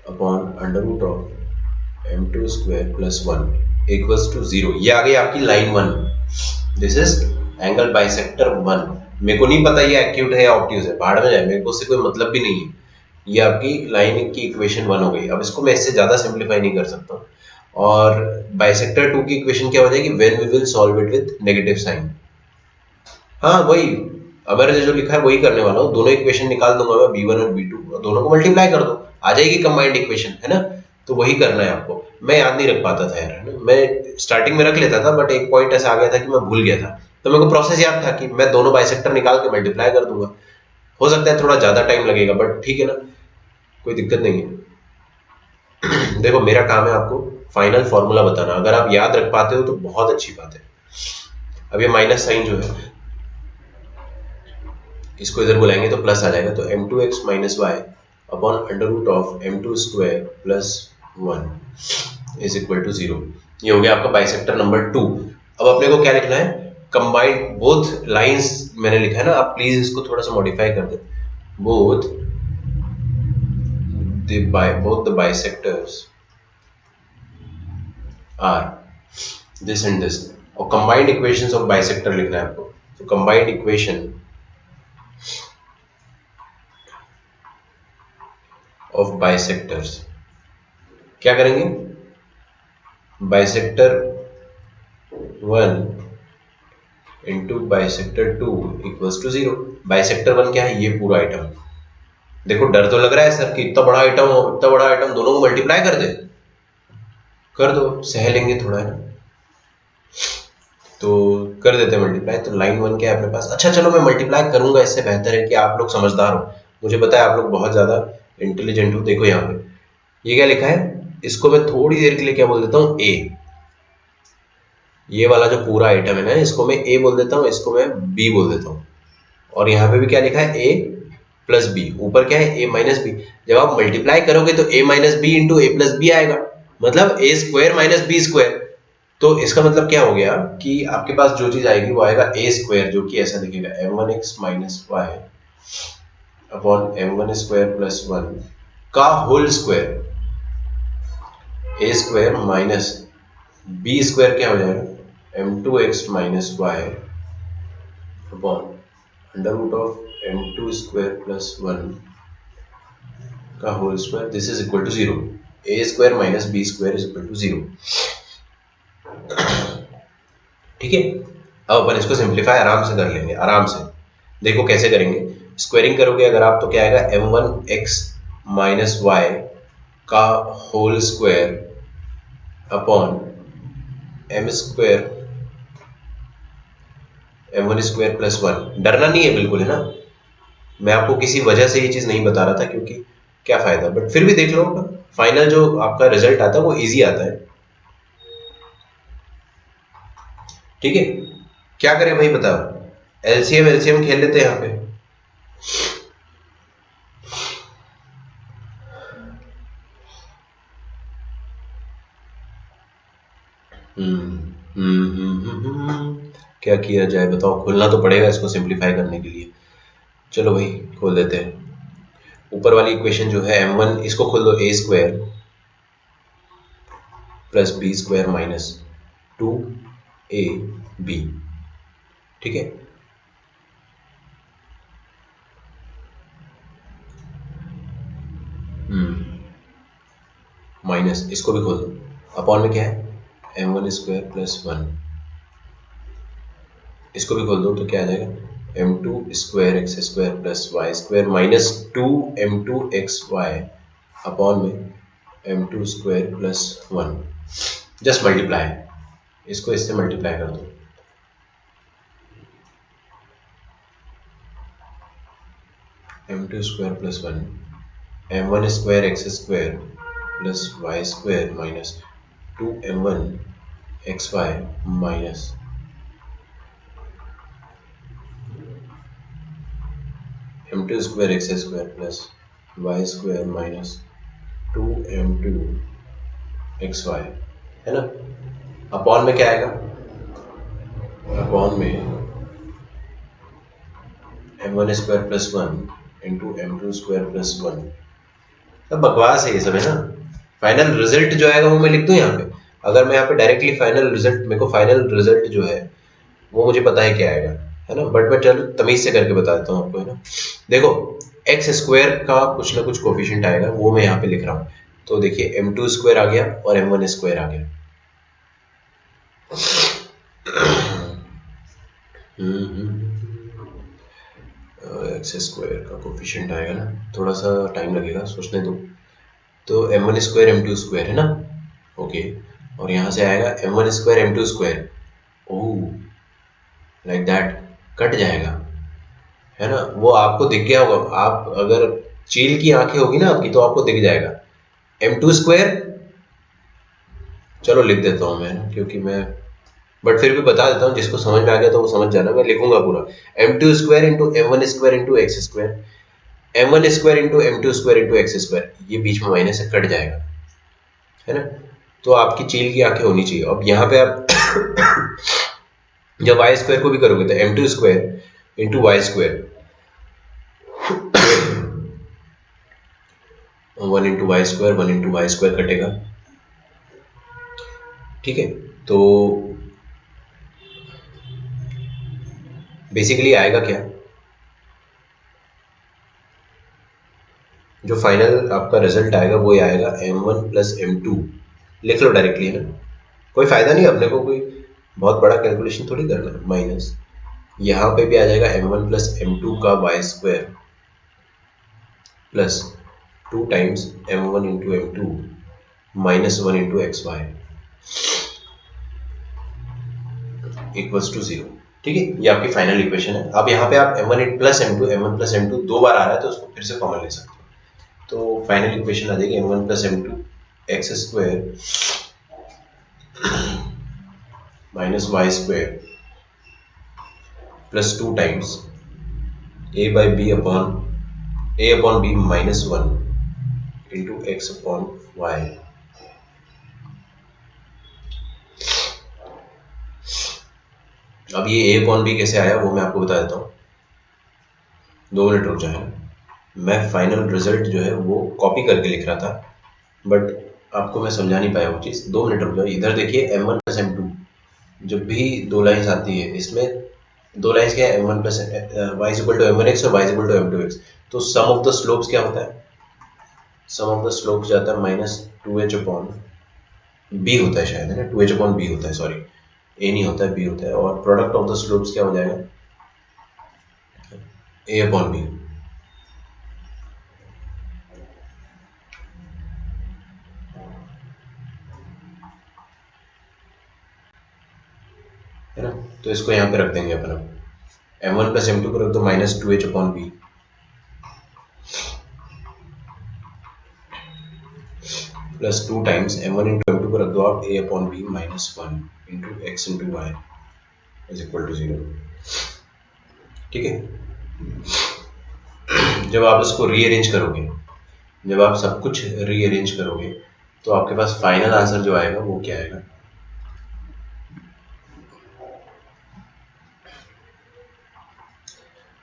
upon under root of m2 square plus 1 equals to 0। ये आ गई आपकी line 1। This is angle bisector 1। मेरे को नहीं पता ये एक्यूट है या ऑब्ट्यूज है, भाड़ में जाए, मेरे को उससे कोई मतलब भी नहीं है। ये आपकी लाइन की इक्वेशन 1 हो गई। अब इसको मैं इससे ज्यादा सिंप्लीफाई नहीं कर सकता। और बाइसेक्टर 2 की इक्वेशन क्या हो जाएगी? When we will solve it with negative sign. हाँ वही, अब मैंने जो लिखा है वही करने वाला हूँ। दोनों इक्वेशन निकाल दूंगा मैं, b1 और b2, और दोनों को मल्टीप्लाई कर दो, आ जाएगी कंबाइंड इक्वेशन, है ना। तो वही करना है आपको। मैं याद नहीं रख पाता था यार, है ना। मैं स्टार्टिंग में रख लेता था, बट एक पॉइंट ऐसा आ गया था कि मैं भूल गया था। तो मेरे को प्रोसेस याद था कि मैं दोनों बाइसेक्टर निकाल के मल्टीप्लाई कर दूंगा। हो सकता है थोड़ा ज्यादा टाइम लगेगा, बट ठीक है ना, कोई दिक्कत नहीं है। देखो मेरा काम है आपको फाइनल फॉर्मूला बताना। अगर आप याद रख पाते हो तो बहुत अच्छी बात है। अब ये माइनस साइन जो है इसको इधर बुलाएंगे तो प्लस आ जाएगा। तो m2x minus y upon under root of m2 square plus 1 is equal to 0। ये हो गया आपका बाइसेक्टर नंबर 2। अब अपने को क्या लिखना है, कंबाइंड बोथ लाइंस मैंने लिखा है ना, आप प्लीज इसको थोड़ा सा मॉडिफाई कर दे। Both the bisectors are this and this. और कंबाइंड इक्वेशंस ऑफ बाइसेक्टर लिखना है आपको। तो कंबाइंड इक्वेशन ऑफ बाइसेक्टर्स क्या करेंगे, bisector 1 into bisector 2 equals to 0। Bisector 1 क्या है, ये पूरा आइटम। देखो डर तो लग रहा है सर कि इतना बड़ा आइटम हो, इतना बड़ा आइटम दोनों को मल्टीप्लाई कर दे। कर दो, सह लेंगे थोड़ा, है ना। तो कर देते हैं मल्टीप्लाई। तो लाइन 1 क्या है अपने पास। अच्छा चलो मैं मल्टीप्लाई करूंगा, इससे बेहतर है कि आप लोग समझदार हो। मुझे पता है आप लोग बहुत ज्यादा इंटेलिजेंट हो। देखो यहाँ पे ये क्या लिखा है, इसको मैं थोड़ी देर के लिए क्या बोल देता हूँ, ए। ये वाला जो पूरा आइटम है ना, इसको मैं ए बोल देता हूँ, इसको मैं बी बोल देता हूँ। और यहाँ पे भी क्या लिखा है, ए प्लस बी। ऊपर क्या है, ए माइनस बी। जब आप मल्टीप्लाई करोगे तो ए माइनस बी इंटू ए प्लस बी आएगा, मतलब ए स्क्वायर माइनस बी स्क्वायर। तो इसका मतलब क्या हो गया कि आपके पास जो चीज आएगी वो आएगा ए स्क्वायर, जो कि ऐसा दिखेगा m1x minus y upon m1 square plus 1 का whole square. A square minus B square क्या हो जाएगा, m2x minus y upon under root of m2 square plus 1 का whole square. This is equal to 0। A square minus B square is equal to 0। ठीक है। अब अपन इसको सिंप्लीफाई आराम से कर लेंगे, आराम से। देखो कैसे करेंगे, स्क्वायरिंग करोगे अगर आप तो क्या आएगा, m1x माइनस वाई का whole square upon m square m1 square plus 1। डरना नहीं है बिल्कुल, है ना। मैं आपको किसी वजह से ये चीज नहीं बता रहा था, क्योंकि क्या फायदा, बट फिर भी देख लो फाइनल जो आपका रिजल्ट आता है वो इजी आता है। ठीक है, क्या करें भाई बताओ, एलसीएम एलसीएम खेल लेते हैं यहाँ पे। क्या किया जाए बताओ, खोलना तो पड़ेगा इसको सिंप्लीफाई करने के लिए। चलो भाई खोल देते हैं। ऊपर वाली इक्वेशन जो है m1, इसको खोल दो, a square plus b square minus 2ab। ठीक है, माइनस इसको भी खोल दो। अपॉन में क्या है, m1 स्क्वायर प्लस 1। इसको भी खोल दो तो क्या आ जाएगा, m2 square x square plus y square minus 2m2 x y upon में m2 square plus 1। Just multiply, इसको इससे मल्टीप्लाई कर दो। m2 square plus 1 m1 square x square plus y square minus 2m1 x y minus m2 square x square plus y square minus 2m2 x y, है ना। अपॉन में क्या आएगा, अपॉन में m1 square plus 1 into m2 square plus 1। सब बकवास है ये सब, है ना। फाइनल रिजल्ट जो आएगा वो मैं लिख दूं यहाँ पे। अगर मैं यहाँ पे डायरेक्टली फाइनल रिजल्ट, मेरे को फाइनल रिजल्ट जो है वो मुझे पता है क्या आएगा, है ना। बट मैं चलो तमीज से करके बता देता हूँ आपको, है ना। देखो एक्स स्क्वायर का कुछ ना कुछ कोफिशिएंट आएगा, वो मैं यहाँ पे लिख रहा हूँ। तो देखिए m2 स्क्वायर आ गया और m1 स्क्वायर आ गया। एक्स स्क्वायर का कोफिशिएंट आएगा ना, थोड़ा सा टाइम लगेगा सोचने दो। तो m1 स्क्वायर m2 स्क्वायर है ना, ओके। और यहाँ से आएगा m1 square m2 square, oh like that, cut जाएगा, है ना। वो आपको दिख गया होगा, आप अगर चील की आंखें होगी ना आपकी तो आपको दिख जाएगा m2 स्क्वायर। चलो लिख देता हूँ मैं, क्योंकि मैं, बट फिर भी बता देता हूँ, जिसको समझ में आ गया तो वो समझ जाना, मैं लिखूंगा पूरा m2 square into m1 square into x square, m1 square into m2 square into x square, ये बीच में माइनस से कट जाएगा, है ना। तो आपकी चील की आंखें होनी चाहिए। अब यहाँ पे आप जब वाई स्क्वायर को भी करोगे तो m2 square into y square, 1 into y square, 1 into y square कटेगा, ठीक है। तो बेसिकली आएगा क्या, जो फाइनल आपका रिजल्ट आएगा वो ये आएगा m1 प्लस m2, लिख लो डायरेक्टली, है ना, कोई फायदा नहीं, अपने को कोई बहुत बड़ा कैलकुलेशन थोड़ी करना है, माइनस यहाँ पे भी आ जाएगा m1 प्लस m2 का y square plus 2 times m1 into m2 minus 1 into x y equals to 0, ठीक है। ये आपकी फाइनल इक्वेशन है। अब यहाँ पे आप m1 प्लस m2 दो बार आ रहा है तो उसको फिर से कॉमन ले सकते हो, तो फाइनल इक्वेशन आ जाएगी m1 plus m2 x square minus y square plus 2 times a by B upon B minus 1 into x upon y. अब ये a अपॉन बी कैसे आया वो मैं आपको बता देता हूँ, 2 मिनट रुक जाए, मैं फाइनल रिजल्ट जो है वो कॉपी करके लिख रहा था, बट आपको मैं समझा नहीं पाया वो चीज़। 2 मिनट रुक जाओ, इधर देखिए m1 प्लस m2, जब भी दो लाइन्स आती है इसमें, दो लाइन्स क्या है, m1 plus y is equal to m1x और y is equal to m2x, तो सम ऑफ द स्लोप्स क्या होता है, सम ऑफ द स्लोप्स जाता है माइनस 2h अपॉन बी होता है शायद, है ना, 2h अपॉन बी होता है, सॉरी ए नहीं होता है बी होता है, और प्रोडक्ट ऑफ द स्लोप्स क्या हो जाएगा, ए अपॉन बी, है ना। तो इसको यहाँ पे रख देंगे अपन, m1 प्लस m2 को रख दो minus 2h upon B plus 2 times m1 into m2 को रख दो आप a upon B minus 1 into x into y is equal to 0, ठीक है। जब आप इसको रीअरेंज करोगे, जब आप सब कुछ रीअरेंज करोगे तो आपके पास फाइनल आंसर जो आएगा वो क्या आएगा,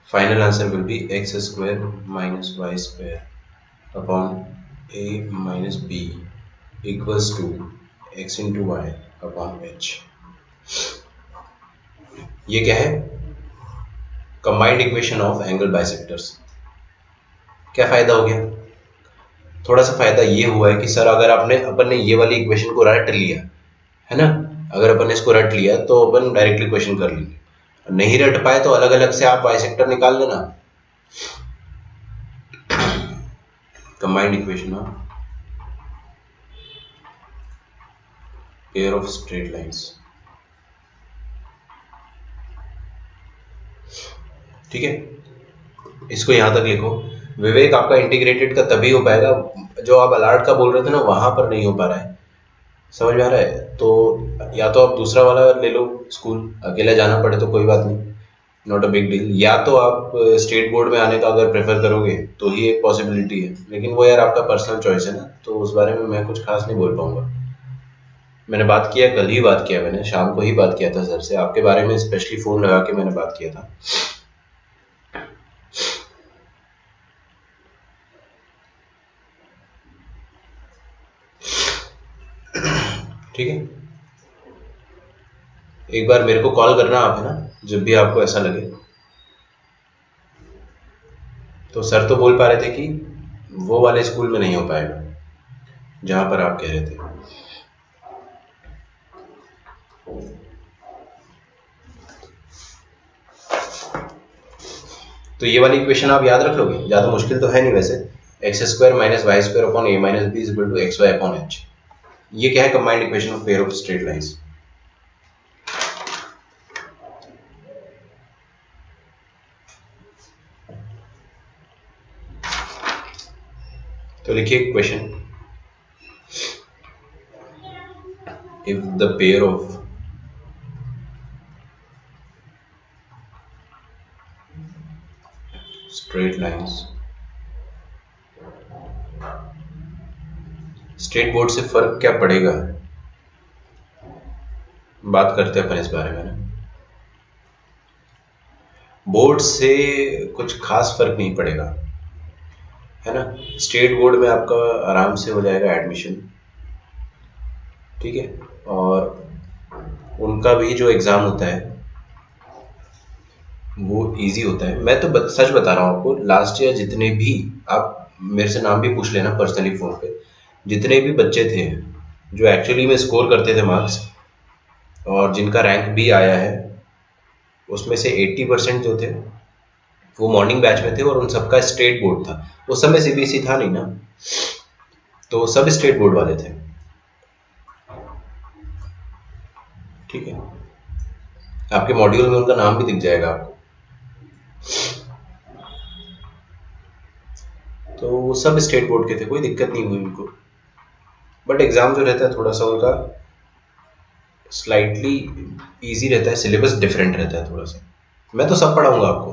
final answer will be x square minus y square upon a minus B equals to x into y upon H. ये क्या है, combined equation of angle bisectors. क्या फायदा हो गया, थोड़ा सा फायदा ये हुआ है कि सर अगर अपन ने ये वाली इक्वेशन को रट लिया, है ना, अगर अपन ने इसको रट लिया तो अपन डायरेक्टली क्वेश्चन कर लेंगे, नहीं रट पाए तो अलग अलग से आप बाइसेक्टर निकाल लेना, combined equation of pair of straight lines, ठीक है। इसको यहां तक लिखो। विवेक, आपका इंटीग्रेटेड का तभी हो पाएगा, जो आप अलार्ट का बोल रहे थे ना वहां पर नहीं हो पा रहा है, समझ में आ रहा है, तो या तो आप दूसरा वाला ले लो स्कूल, अकेला जाना पड़े तो कोई बात नहीं, नॉट अ बिग डील, या तो आप स्टेट बोर्ड में आने का अगर प्रेफर करोगे तो ही एक पॉसिबिलिटी है, लेकिन वो यार आपका पर्सनल चॉइस है ना, तो उस बारे में मैं कुछ खास नहीं बोल पाऊंगा। मैंने बात किया, कल ही बात किया, मैंने शाम को ही बात किया था सर से आपके बारे में, स्पेशली फोन लगा के मैंने बात किया था। ठीक है, एक बार मेरे को कॉल करना आप, है ना, जब भी आपको ऐसा लगे। तो सर तो बोल पा रहे थे कि वो वाले स्कूल में नहीं हो पाएगा जहां पर आप कह रहे थे, तो ये वाली इक्वेशन आप याद रख लोगे, ज़्यादा मुश्किल तो है नहीं वैसे। X square minus y square upon A minus B is equal to x y upon H. ये क्या है? Combined equation of pair of straight lines. तो लिखिए question, if the pair of straight lines, straight board से फर्क क्या पड़ेगा, बात करते हैं अपन इस बारे में ना। बोर्ड से कुछ खास फर्क नहीं पड़ेगा, है ना। स्टेट बोर्ड में आपका आराम से हो जाएगा एडमिशन, ठीक है। और उनका भी जो एग्ज़ाम होता है वो इजी होता है। मैं तो सच बता रहा हूँ आपको, लास्ट ईयर जितने भी, आप मेरे से नाम भी पूछ लेना पर्सनली फ़ोन पे, जितने भी बच्चे थे जो एक्चुअली में स्कोर करते थे मार्क्स और जिनका रैंक भी आया है, उसमें से 80% जो थे वो मॉर्निंग बैच में थे और उन सबका स्टेट बोर्ड था। उस समय सीबीएसई था नहीं ना, तो सब स्टेट बोर्ड वाले थे, ठीक है। आपके मॉड्यूल में उनका नाम भी दिख जाएगा आपको। तो वो सब स्टेट बोर्ड के थे, कोई दिक्कत नहीं हुई उनको। बट एग्ज़ाम जो रहता है थोड़ा सा उनका स्लाइटली इजी रहता है, सिलेबस डिफरेंट रहता है थोड़ा सा। मैं तो सब पढ़ाऊंगा आपको,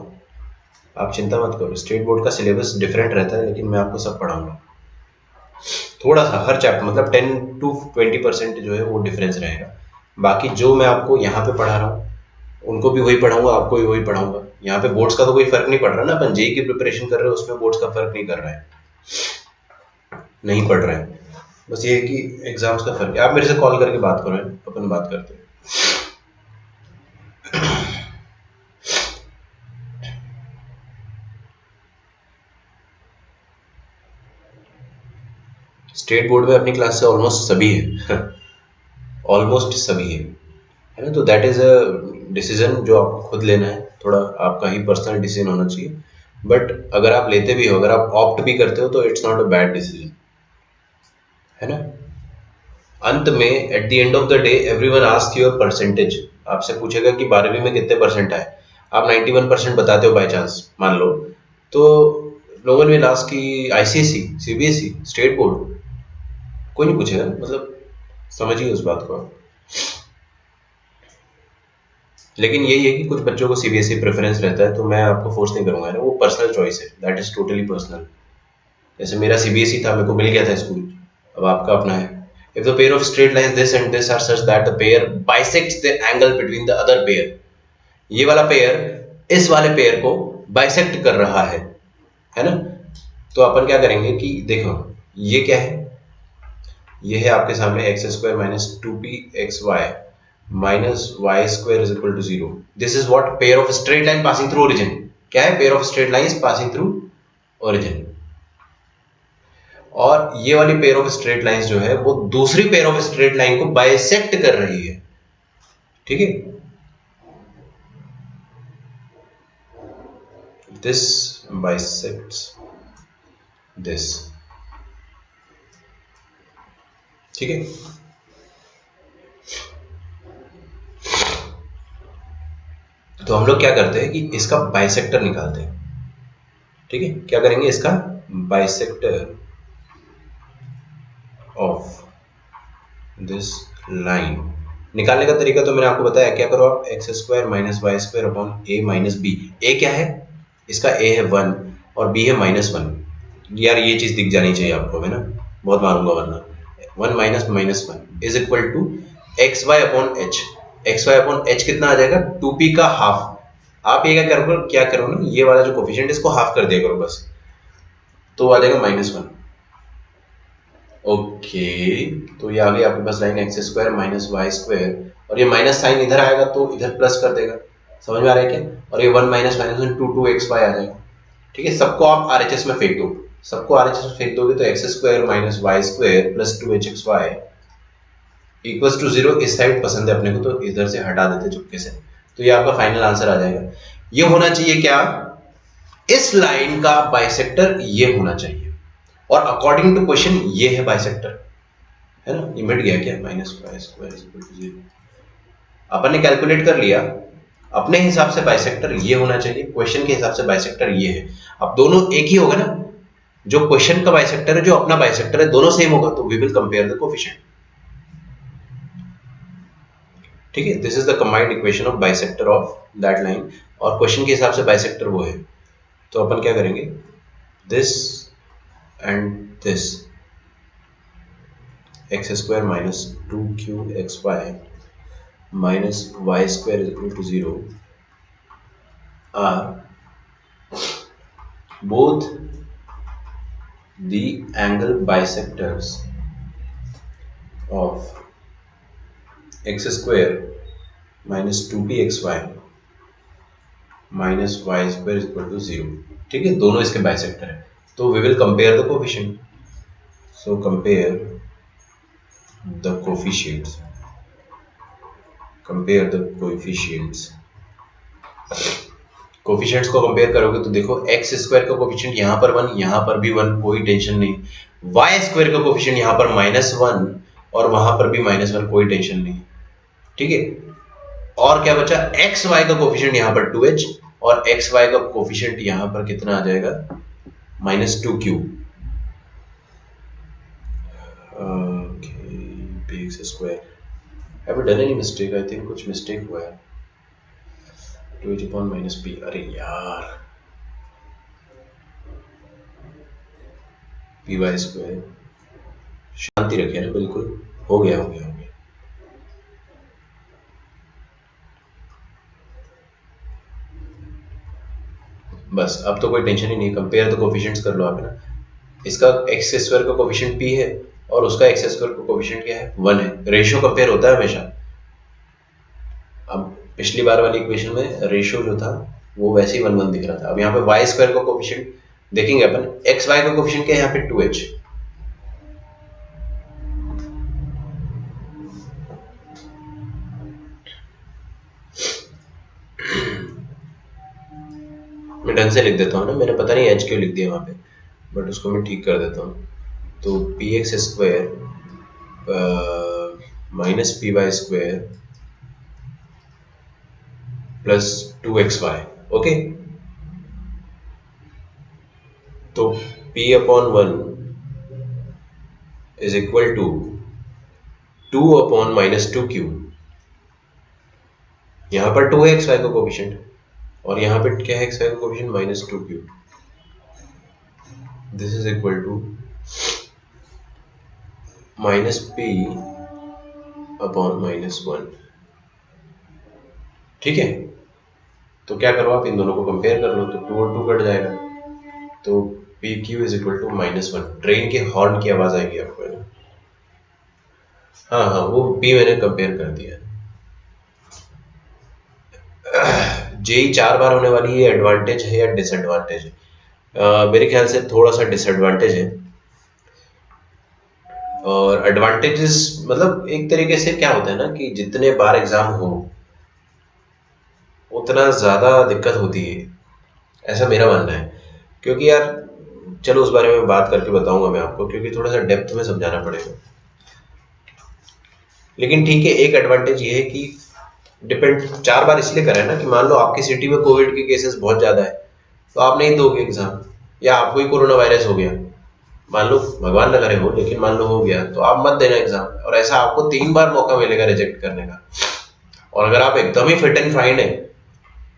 आप चिंता मत करो। स्टेट बोर्ड का सिलेबस डिफरेंट रहता है, लेकिन मैं आपको सब पढ़ाऊंगा। थोड़ा सा हर चैप्टर मतलब 10 to 20% जो है वो डिफरेंस रहेगा। बाकी जो मैं आपको यहाँ पे पढ़ा रहा हूँ उनको भी वही पढ़ाऊंगा, आपको भी वही पढ़ाऊंगा। यहाँ पे बोर्ड्स का तो कोई फर्क नहीं पड़ रहा ना, अपन जेई की प्रिपरेशन कर रहे हैं उसमें बोर्ड्स का फर्क नहीं कर रहा है, नहीं पढ़ रहे हैं। बस ये है कि एग्जाम्स का फर्क है। आप मेरे से कॉल करके बात करो, अपन बात करते हैं। स्टेट बोर्ड में अपनी क्लास से ऑलमोस्ट सभी है ऑलमोस्ट सभी है ना। तो दैट इज अ डिसीजन जो आपको खुद लेना है, थोड़ा आपका ही पर्सनल डिसीजन होना चाहिए। बट अगर आप लेते भी हो, अगर आप ऑप्ट भी करते हो, तो it's not a bad decision, है ना। अंत में at the end of the day everyone asks your percentage. आपसे पूछेगा कि 12वीं में कितने परसेंट आए। आप 91% बताते हो बाय चांस मान लो, तो लोगों ने लास्ट की आईसीएसई, सीबीएसई, स्टेट बोर्ड, कोई नहीं पूछेगा। मतलब समझिए उस बात को आप। लेकिन यही है कि कुछ बच्चों को सीबीएसई प्रेफरेंस रहता है, तो मैं आपको फोर्स नहीं करूंगा ना, वो पर्सनल चॉइस है, दैट इज टोटली पर्सनल। जैसे मेरा सीबीएसई था, मेरे को मिल गया था स्कूल, अब आपका अपना है। If the pair of straight lines this and this are such that the pair bisects the angle between the other pair, ये वाला पेयर इस वाले पेयर को बाइसेक्ट कर रहा है ना। तो अपन क्या करेंगे कि देखो ये क्या है, ये है आपके सामने x square minus 2p xy minus y square is equal to 0। This is what pair of straight line passing through origin. क्या है? Pair of straight lines passing through origin. और ये वाली पेयर ऑफ स्ट्रेट लाइंस जो है वो दूसरी पेयर ऑफ स्ट्रेट लाइन को बाइसेक्ट कर रही है, ठीक है। दिस बाइसेक्ट्स दिस, ठीक है। तो हम लोग क्या करते हैं कि इसका बाइसेक्टर निकालते हैं, ठीक है। क्या करेंगे? इसका बाइसेक्टर ऑफ दिस लाइन निकालने का तरीका तो मैंने आपको बताया। क्या करो आप, x square minus y square upon A minus b. A क्या है? इसका ए है 1 और बी है -1। यार ये चीज दिख जानी चाहिए आपको, है ना, बहुत मारूंगा वरना। 1 minus minus 1 is equal to x y upon H. X y upon H कितना आ जाएगा? 2p का हाफ। आप ये क्या करो ना, ये वाला जो कोफिशिएंट इसको हाफ कर दिया करो बस, तो आ जाएगा -1। ओके, तो ये आ गई आपके पास line x square minus y square, और ये माइनस साइन इधर आएगा तो इधर प्लस कर देगा। समझ में आ रहा है क्या? और ये 1 माइनस माइनस 1 2 एक्स वाई आ जाएगा, ठीक है। सबको आप आरएचएस में फेंक दो, सबको आरएचएस में फेंक दोगे तो x square minus y square plus 2hxy equals to 0। इस साइड पसंद है अपने को तो इधर से हटा देते चुपके से, तो ये आपका फाइनल आंसर आ जाएगा। ये होना चाहिए क्या? इस लाइन का बाइसेक्टर ये होना चाहिए। और अकॉर्डिंग टू क्वेश्चन ये है बाइसेक्टर, है ना, ये मिट गया क्या, -y² अपन ने कैलकुलेट कर लिया अपने हिसाब से बाइसेक्टर ये होना चाहिए, क्वेश्चन के हिसाब से बाइसेक्टर ये है। अब दोनों एक ही होगा ना, जो क्वेश्चन का बाइसेक्टर है जो अपना बाइसेक्टर है दोनों सेम होगा, तो we will compare the coefficient. ठीक है, this is the combined equation of bisector of that line, और क्वेश्चन के हिसाब से बाइसेक्टर वो है। तो अपन क्या करेंगे, this and this x² - 2qxy -y² = 0 are both the angle bisectors of x² - 2pxy -y² = 0। ठीक है, दोनों इसके बाइसेक्टर है, तो we will compare the coefficient. So compare the coefficients, compare the coefficients. Coefficients को कंपेयर करोगे तो देखो x² का कोफिशिएंट यहाँ पर 1, यहाँ पर भी 1, कोई टेंशन नहीं। y² का कोफिशिएंट यहाँ पर -1 और वहां पर भी -1, कोई टेंशन नहीं। ठीक है, और क्या बचा, xy का कोफिशिएंट यहाँ पर 2h और xy का कोफिशिएंट यहाँ पर कितना आ जाएगा, -2q। px²। Have I done any mistake? I think कुछ मिस्टेक हुआ है। 2h - p, अरे यार, py², शांति रखे ना, बिल्कुल हो गया हो गया हो गया। बस अब तो कोई टेंशन ही नहीं, कंपेयर द कोफिशिएंट्स कर लो आप ना। इसका x² का कोफिशिएंट p है और उसका x² का कोफिशिएंट क्या है, 1 है। रेशियो कंपेयर होता है हमेशा। अब पिछली बार वाली इक्वेशन में रेशियो जो था वो वैसे ही 1 1 दिख रहा था। अब यहाँ पे y² का कोफिशिएंट देखेंगे अपन, xy का कोफिशिएंट क्या है यहाँ पे, 2h। मैं ढंग से लिख देता हूँ ना, मैंने पता नहीं h क्यों लिख दिया वहाँ पे, बट उसको मैं ठीक कर देता हूँ। तो px² -py² + 2xy, ओके। तो p/1 is equal to 2/- -2q। यहाँ पर 2 है xy का कोफिशिएंट और यहाँ पे क्या है xy का coefficient, -2q। This is equal to -p/-1। ठीक है, तो क्या करो आप इन दोनों को कंपेयर कर लो, तो 2 और 2 कट जाएगा, तो pq = -1। ट्रेन के हॉर्न की आवाज आएगी आपको, है ना। हाँ हाँ, वो p मैंने कंपेयर कर दिया। जेई 4 बार होने वाली है, एडवांटेज है या डिसएडवांटेज है? मेरे ख्याल से थोड़ा सा डिसएडवांटेज है। और एडवांटेजेस मतलब एक तरीके से क्या होता है ना कि जितने बार एग्जाम हो उतना ज़्यादा दिक्कत होती है, ऐसा मेरा मानना है। क्योंकि यार चलो उस बारे में बात करके बताऊंगा मैं आपको, क्योंकि थोड़ा सा डेप्थ में समझाना पड़ेगा। लेकिन ठीक है, एक एडवांटेज ये है कि डिपेंड 4 बार इसलिए करा है ना कि मान लो आपकी सिटी में कोविड के केसेस बहुत ज़्यादा है तो आप नहीं दोगे एग्जाम, या आपको ही कोरोना वायरस हो गया, मान लो, भगवान न करे हो, लेकिन मान लो हो गया, तो आप मत देना एग्जाम। और ऐसा आपको 3 बार मौका मिलेगा रिजेक्ट करने का। और अगर आप एकदम ही फिट एंड फाइन है,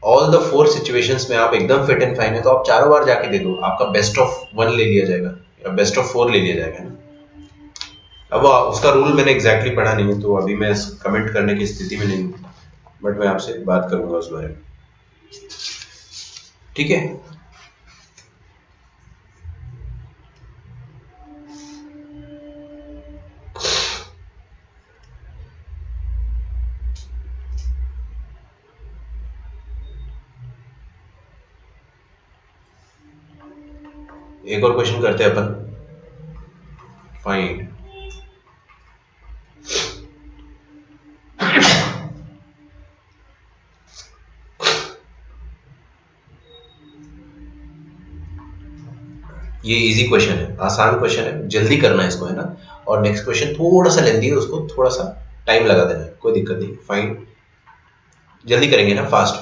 ऑल द 4 सिचुएशंस में आप एकदम फिट एंड फाइन है, तो आप चारों बार जाके दे दो, आपका बेस्ट ऑफ 1 ले लिया जाएगा या बेस्ट ऑफ 4 ले लिया जाएगा ना। अब उसका रूल मैंने एग्जैक्टली पढ़ा नहीं है, तो अभी मैं कमेंट करने की स्थिति में नहीं हूँ, बट मैं आपसे बात करूंगा उस बारे में। ठीक है, एक और क्वेश्चन करते हैं अपन। फाइंड ये इजी क्वेश्चन है, आसान क्वेश्चन है, जल्दी करना है इसको, है ना। और नेक्स्ट क्वेश्चन थोड़ा सा लेंदी है, उसको थोड़ा सा टाइम लगा देना है, कोई दिक्कत नहीं। फाइंड, जल्दी करेंगे ना, fast.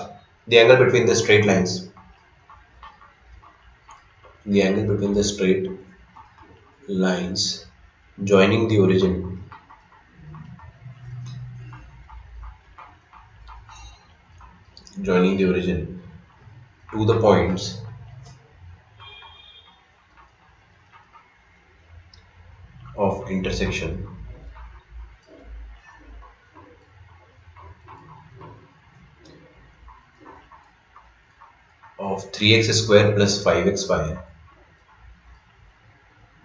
The angle between the straight lines, the angle between the straight lines joining the origin joining the origin to the points of intersection of 3x square plus 5xy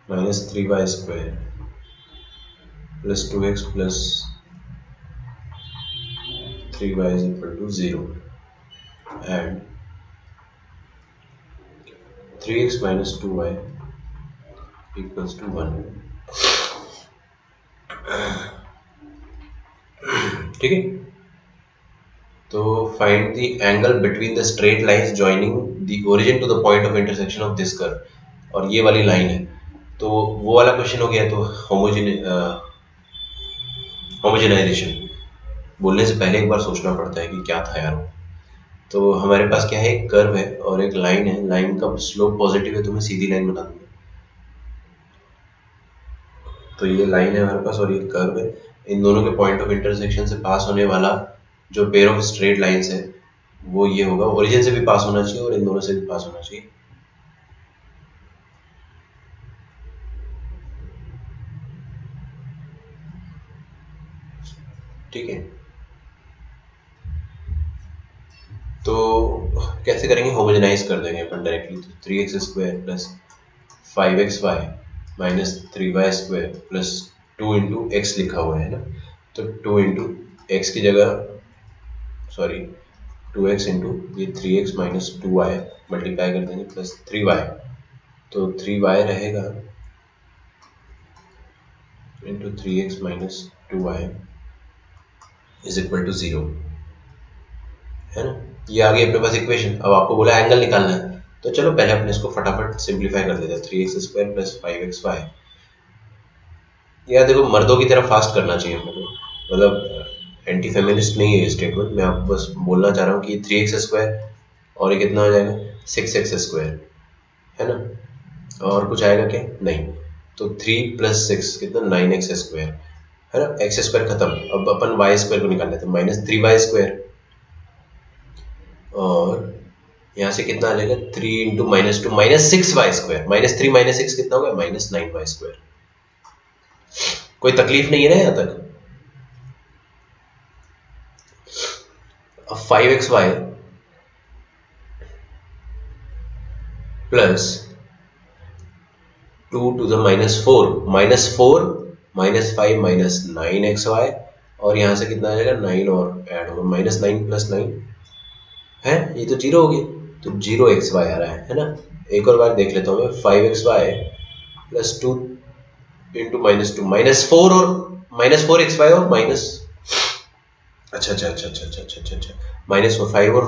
minus 3y square plus 2x plus 3y is equal to 0 and 3x minus 2y equals to 1। ठीक है, तो find the angle between the straight lines joining the origin to the point of intersection of this curve. और ये वाली लाइन है, तो वो वाला क्वेश्चन हो गया। तो होमोजेनाइजेशन बोलने से पहले एक बार सोचना पड़ता है कि क्या था यार। तो हमारे पास क्या है, एक कर्व है और एक लाइन है, लाइन का स्लोप पॉजिटिव है तो मैं सीधी लाइन बना दूंगा। तो ये लाइन है हमारे पास और ये कर्व है, इन दोनों के पॉइंट ऑफ इंटरसेक्शन से पास होने वाला जो पेयर ऑफ स्ट्रेट लाइंस है वो ये होगा, ओरिजिन से भी पास होना चाहिए और इन दोनों से भी पास होना चाहिए। ठीक है, तो कैसे करेंगे, होमोजेनाइज कर देंगे अपन डायरेक्टली। तो 3x square plus 5xy minus 3y square plus 2 into x लिखा हुआ है ना, तो 2 इंटू एक्स की जगह, सॉरी 2x इंटू ये 3x माइनस 2y मल्टीप्लाई कर देंगे प्लस 3y, तो 3y रहेगा into 3x minus 2y is equal to 0, है ना। ये आ गई अपने पास इक्वेशन। अब आपको बोला एंगल निकालना है, तो चलो पहले अपने इसको फटाफट सिंप्लीफाई कर देते हैं। 3x स्क्वायर प्लस 5xy, यार देखो मर्दों की तरह फास्ट करना चाहिए हमको, मतलब एंटी फेमिनिस्ट नहीं है ये स्टेटमेंट, मैं आपको बस बोलना चाह रहा हूँ कि 3x स्क्वायर और ये कितना हो जाएगा 6x स्क्वायर, है ना। और कुछ आएगा क्या, नहीं। तो 3 प्लस 6 कितना 9x स्क्वायर, है ना। एक्स स्क्वायर खत्म, अब अपन वाई स्क्वायर को निकाल लेते हैं, माइनस 3y स्क्वायर। और यहाँ से कितना आ जाएगा 3 into minus 2 minus 6y square, minus 3 minus 6 कितना होगा माइनस 9y स्क्वायर। कोई तकलीफ नहीं है ना यहाँ तक। अब 5xy plus 2 to the minus 4 minus 5 minus 9xy, और यहाँ से कितना आ जाएगा 9 और ऐड होगा, माइनस 9 प्लस 9 है, ये तो जीरो हो गया, तो 0xy आ रहा है ना। एक और बार देख लेता हूँ मैं, 5xy plus 2 into minus 2 minus 4 और माइनस 4xy और माइनस, अच्छा अच्छा अच्छा अच्छा अच्छा अच्छा अच्छा, माइनस 4 5 और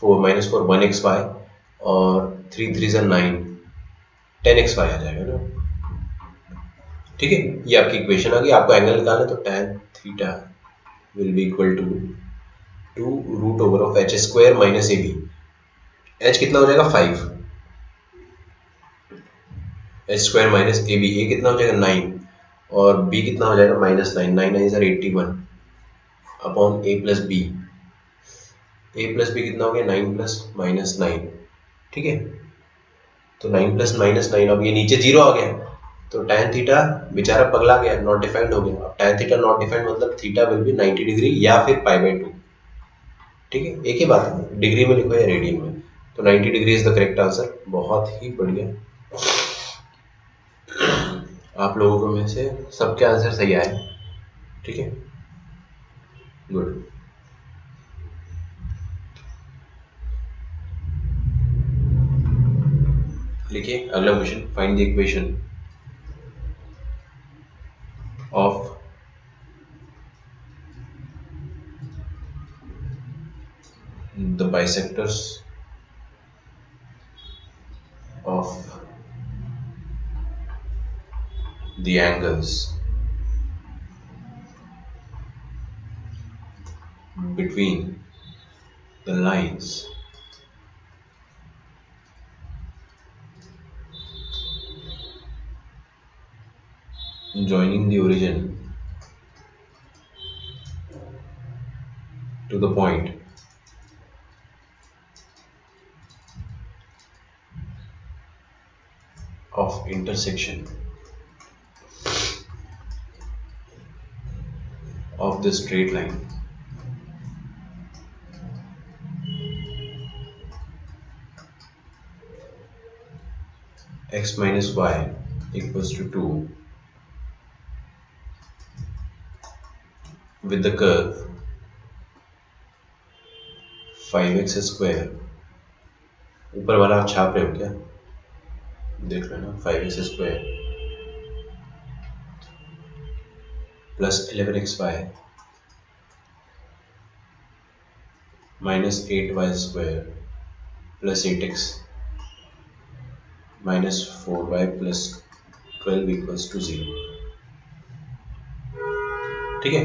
4 माइनस 4 1xy और 3 3 से 9 10xy आ जाएगा ना। ठीक है, ये आपकी इक्वेशन आ गई। आपको एंगल निकालना है तो tan theta will be equal to 2 root over of h square minus a b. H कितना हो जाएगा 5, h square minus a b, a कितना हो जाएगा 9 और बी कितना हो जाएगा माइनस 9, 9 9 सर 81 upon a plus b. A plus b कितना हो गया 9 प्लस माइनस 9। ठीक है, तो 9 प्लस माइनस 9, अब ये नीचे जीरो आ गया, तो tan थीटा बेचारा पगला गया, नॉट डिफाइंड हो गया। अब tan थीटा नॉट डिफाइंड मतलब थीटा विल बी 90 डिग्री या फिर π/2। ठीक है, एक ही बात है, डिग्री में लिखो या रेडियन में। तो 90 degree is the correct answer. बहुत ही बढ़िया, आप लोगों को में से सबके आंसर सही आए। ठीक है, गुड। लिखिए अगला question, find the equation of the bisectors of the angles between the lines joining the origin to the point of intersection of the straight line x minus y equals to 2 with the curve 5x square, ऊपर वाला आप छाप रहे हो क्या? देख लेना, 5x square plus 11xy minus 8y square plus 8x minus 4y plus 12 equals to 0। ठीक है,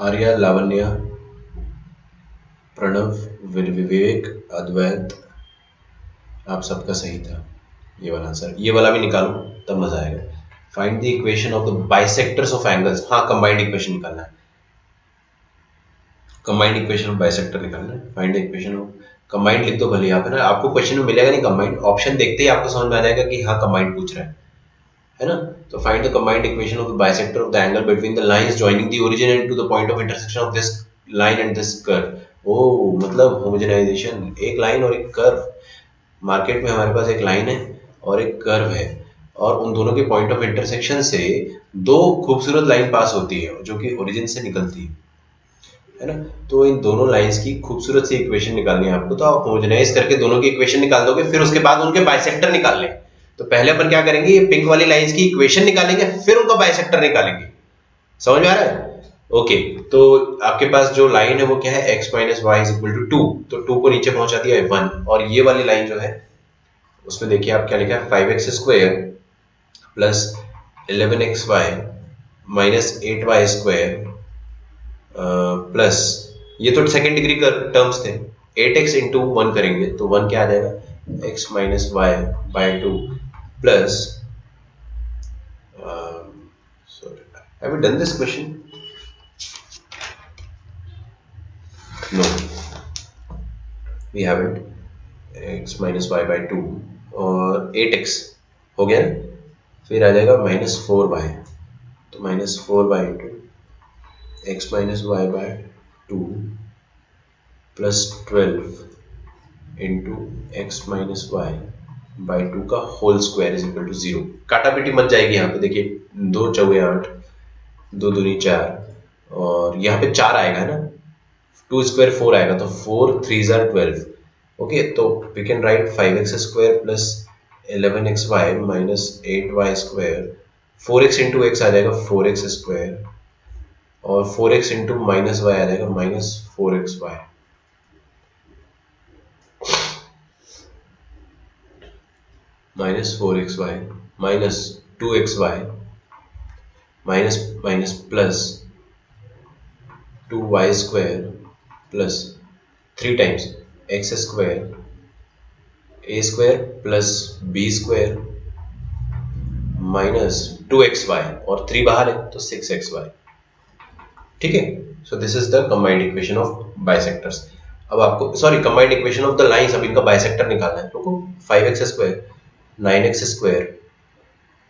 आर्या, लावण्य, प्रणव, विवेक, अद्वैत, आप सबका सही था ये वाला आंसर। ये वाला भी निकालो तब मजा आएगा। Find the equation of the bisectors of angles. हाँ, कंबाइंड इक्वेशन निकालना है, कंबाइंड इक्वेशन ऑफ बाइसेक्टर निकालना है। Find the equation of, combined लिख दो भले यहाँ पे ना, आपको क्वेश्चन में मिलेगा नहीं कंबाइंड, ऑप्शन देखते ही आपको समझ में आ जाएगा कि हाँ कंबाइंड पूछ रहा है ना। तो find the combined equation of the bisector of the angle between the lines joining the origin and to the point of intersection of this line and this curve. Oh मतलब होमोजेनाइजेशन, एक लाइन और एक कर्व। मार्केट में हमारे पास एक लाइन है और एक कर्व है, और उन दोनों के पॉइंट ऑफ इंटरसेक्शन से दो खूबसूरत लाइन पास होती है जो कि ओरिजिन से निकलती है ना। तो इन दोनों लाइंस की खूबसूरत सी इक्वेशन निकालनी है आपको, तो आप होमोजेनाइज करके दोनों की इक्वेशन निकाल दोगे, फिर उसके बाद उनके बाइसेक्टर निकाल लें। तो पहले अपन क्या करेंगे, ये पिंक वाली लाइंस की इक्वेशन निकालेंगे, फिर उनका बाइसेक्टर निकालेंगे। समझ में आ रहा है? ओके, तो आपके पास जो लाइन है वो क्या है, x minus y is equal to 2, तो 2 को नीचे पहुंचा दिया है 1, और ये वाली लाइन जो है उसमें देखिए आप क्या लिखा है, 5x square plus 11xy minus 8y square plus, ये तो सेकेंड डिग्री का टर्म्स थे, 8x इंटू 1 करेंगे तो 1 क्या आ जाएगा, x minus y by 2 plus, sorry, have you done this question? No, we haven't. x minus y by 2 और 8x हो गया ना, फिर आ जाएगा माइनस 4y, तो minus 4y into x minus y by 2 plus 12 into x minus y by 2 का whole square is equal to 0। काटापीटी मत जाएगी यहाँ पे, देखिए 2 चौगे 8, 2 दूनी 4, और यहाँ पे 4 आएगा ना, 2 स्क्वायर 4 आएगा, तो 4 3 जार 12। ओके, तो we can write 5x square plus 11xy minus 8y square, 4x into x आ जाएगा 4x स्क्वायर, और 4x इंटू माइनस वाई आ जाएगा minus 4xy, minus 4xy minus 2xy minus minus plus 2y square plus 3 times x square a square plus b square minus 2xy, और 3 बाहर है तो 6xy। ठीक है, सो this is the combined equation of bisectors. अब आपको, sorry, combined equation of the lines, अब इनका बाइसेक्टर निकालना है। रुको, 5x स्क्वायर 9x स्क्वायर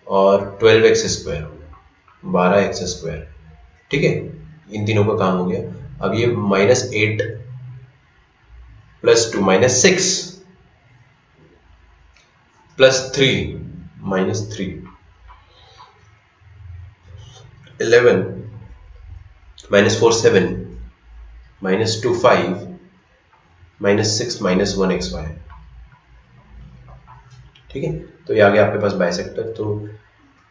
और 12x स्क्वायर 12x स्क्वायर। ठीक है, इन तीनों का काम हो गया। अब ये minus 8 plus 2 minus 6 plus 3 minus 3 11 minus 4 7 minus 2 5 minus 6 minus 1xy। ठीक है, तो ये आ गया आपके पास बाइसेक्टर। तो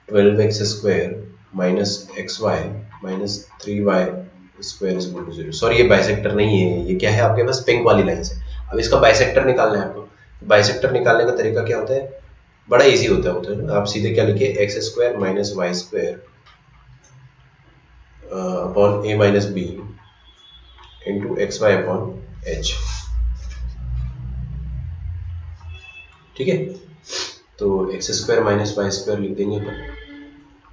12x square minus xy minus 3y square is equal to 0। Sorry, ये बाइसेक्टर नहीं है, ये क्या है आपके पास, पिंक वाली लाइन है। अब इसका बाइसेक्टर निकालना है आपको, बाइसेक्टर निकालने का तरीका क्या होता है, बड़ा इजी होता है वो तो ना। आप सीधे क्या लिखिए, x square minus y square upon ए minus b into x y upon h. ठीक है, तो x square minus y square लिख देंगे अपन,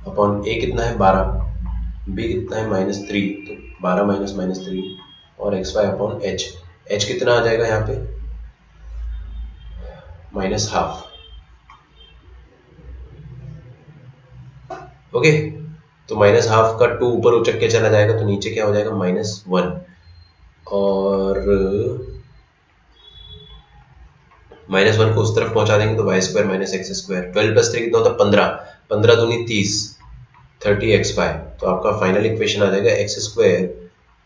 अपॉन ए कितना है 12, बी कितना है -3, तो 12 माइनस -3 और x y upon H. H कितना आ जाएगा यहाँ पे -12। ओके, तो -12 का 2 ऊपर उचक के चला जाएगा तो नीचे क्या हो जाएगा -1, और -1 को उस तरफ पहुंचा देंगे तो y square minus x square. 12 + 3 कितना होता है 15, 15 दूनी 30, 30 एक्स वाई। तो आपका फाइनल इक्वेशन आ जाएगा x square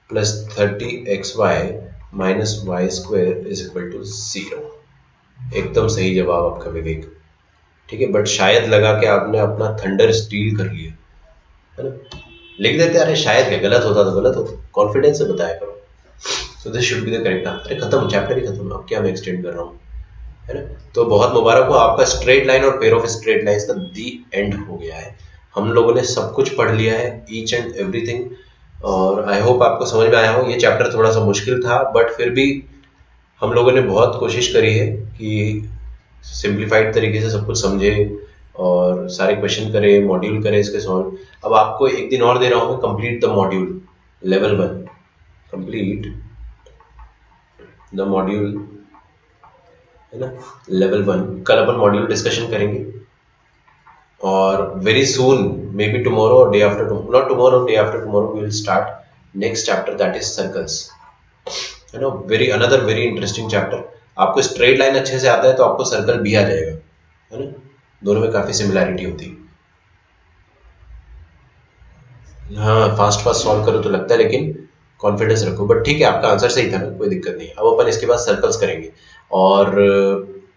plus 30 x y minus y square is equal to 0। एकदम सही जवाब आपका विवेक। ठीक है, बट शायद लगा कि आपने अपना थंडर स्टील कर लिया है ना, लिख देते अरे शायद क्या, गलत होता तो गलत होता, कॉन्फिडेंस से बताया करो। So this should be the correct answer. अरे खत्म, चैप्टर ही खत्म, अब क्या मैं एक्सटेंड कर रहा हूँ, है ना। तो बहुत मुबारक हो, आपका स्ट्रेट लाइन और पेयर ऑफ स्ट्रेट लाइंस का दी एंड हो गया है। हम लोगों ने सब कुछ पढ़ लिया है, ईच एंड एवरीथिंग, और आई होप आपको समझ में आया हो। ये चैप्टर थोड़ा सा मुश्किल था, बट फिर भी हम लोगों ने बहुत कोशिश करी है कि सिंप्लीफाइड तरीके से सब कुछ समझे और सारे क्वेश्चन करे, मॉड्यूल करे इसके सॉल्व। अब आपको एक दिन और दे रहा हूँ मैं, complete the module level 1, complete the module, है ना, लेवल 1। कल अपन मॉड्यूल डिस्कशन करेंगे और very soon, maybe tomorrow और day after tomorrow, not tomorrow, day after tomorrow we will start next chapter, that is circles, है ना। Very another very interesting chapter. आपको स्ट्रेट लाइन अच्छे से आता है तो आपको सर्कल भी आ जाएगा, है ना, दोनों में काफी सिमिलैरिटी होती है। हाँ, फास्ट फास्ट सॉल्व करो तो लगता है, लेकिन कॉन्फिडेंस रखो। बट ठीक है, आपका आंसर सही था ना, कोई दिक्कत नहीं। अब अपन इसके बाद सर्कल्स करेंगे, और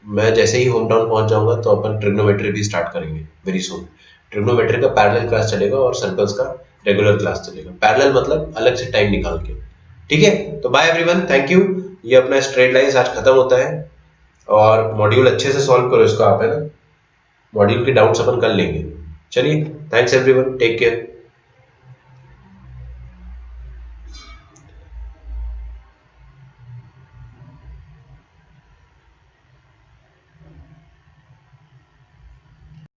मैं जैसे ही होम टाउन पहुंच जाऊंगा तो अपन ट्रिग्नोमेट्री भी स्टार्ट करेंगे वेरी सून। ट्रिग्नोमेट्री का पैरेलल क्लास चलेगा और सर्कल्स का रेगुलर क्लास चलेगा। पैरेलल मतलब अलग से टाइम निकाल के। ठीक है, तो बाय एवरीवन, थैंक यू। ये अपना स्ट्रेट लाइंस आज खत्म होता है, और मॉड्यूल अच्छे से सॉल्व करो इसको आप, है ना। मॉड्यूल के डाउट्स अपन कर लेंगे। चलिए, थैंक्स एवरीवन, टेक केयर।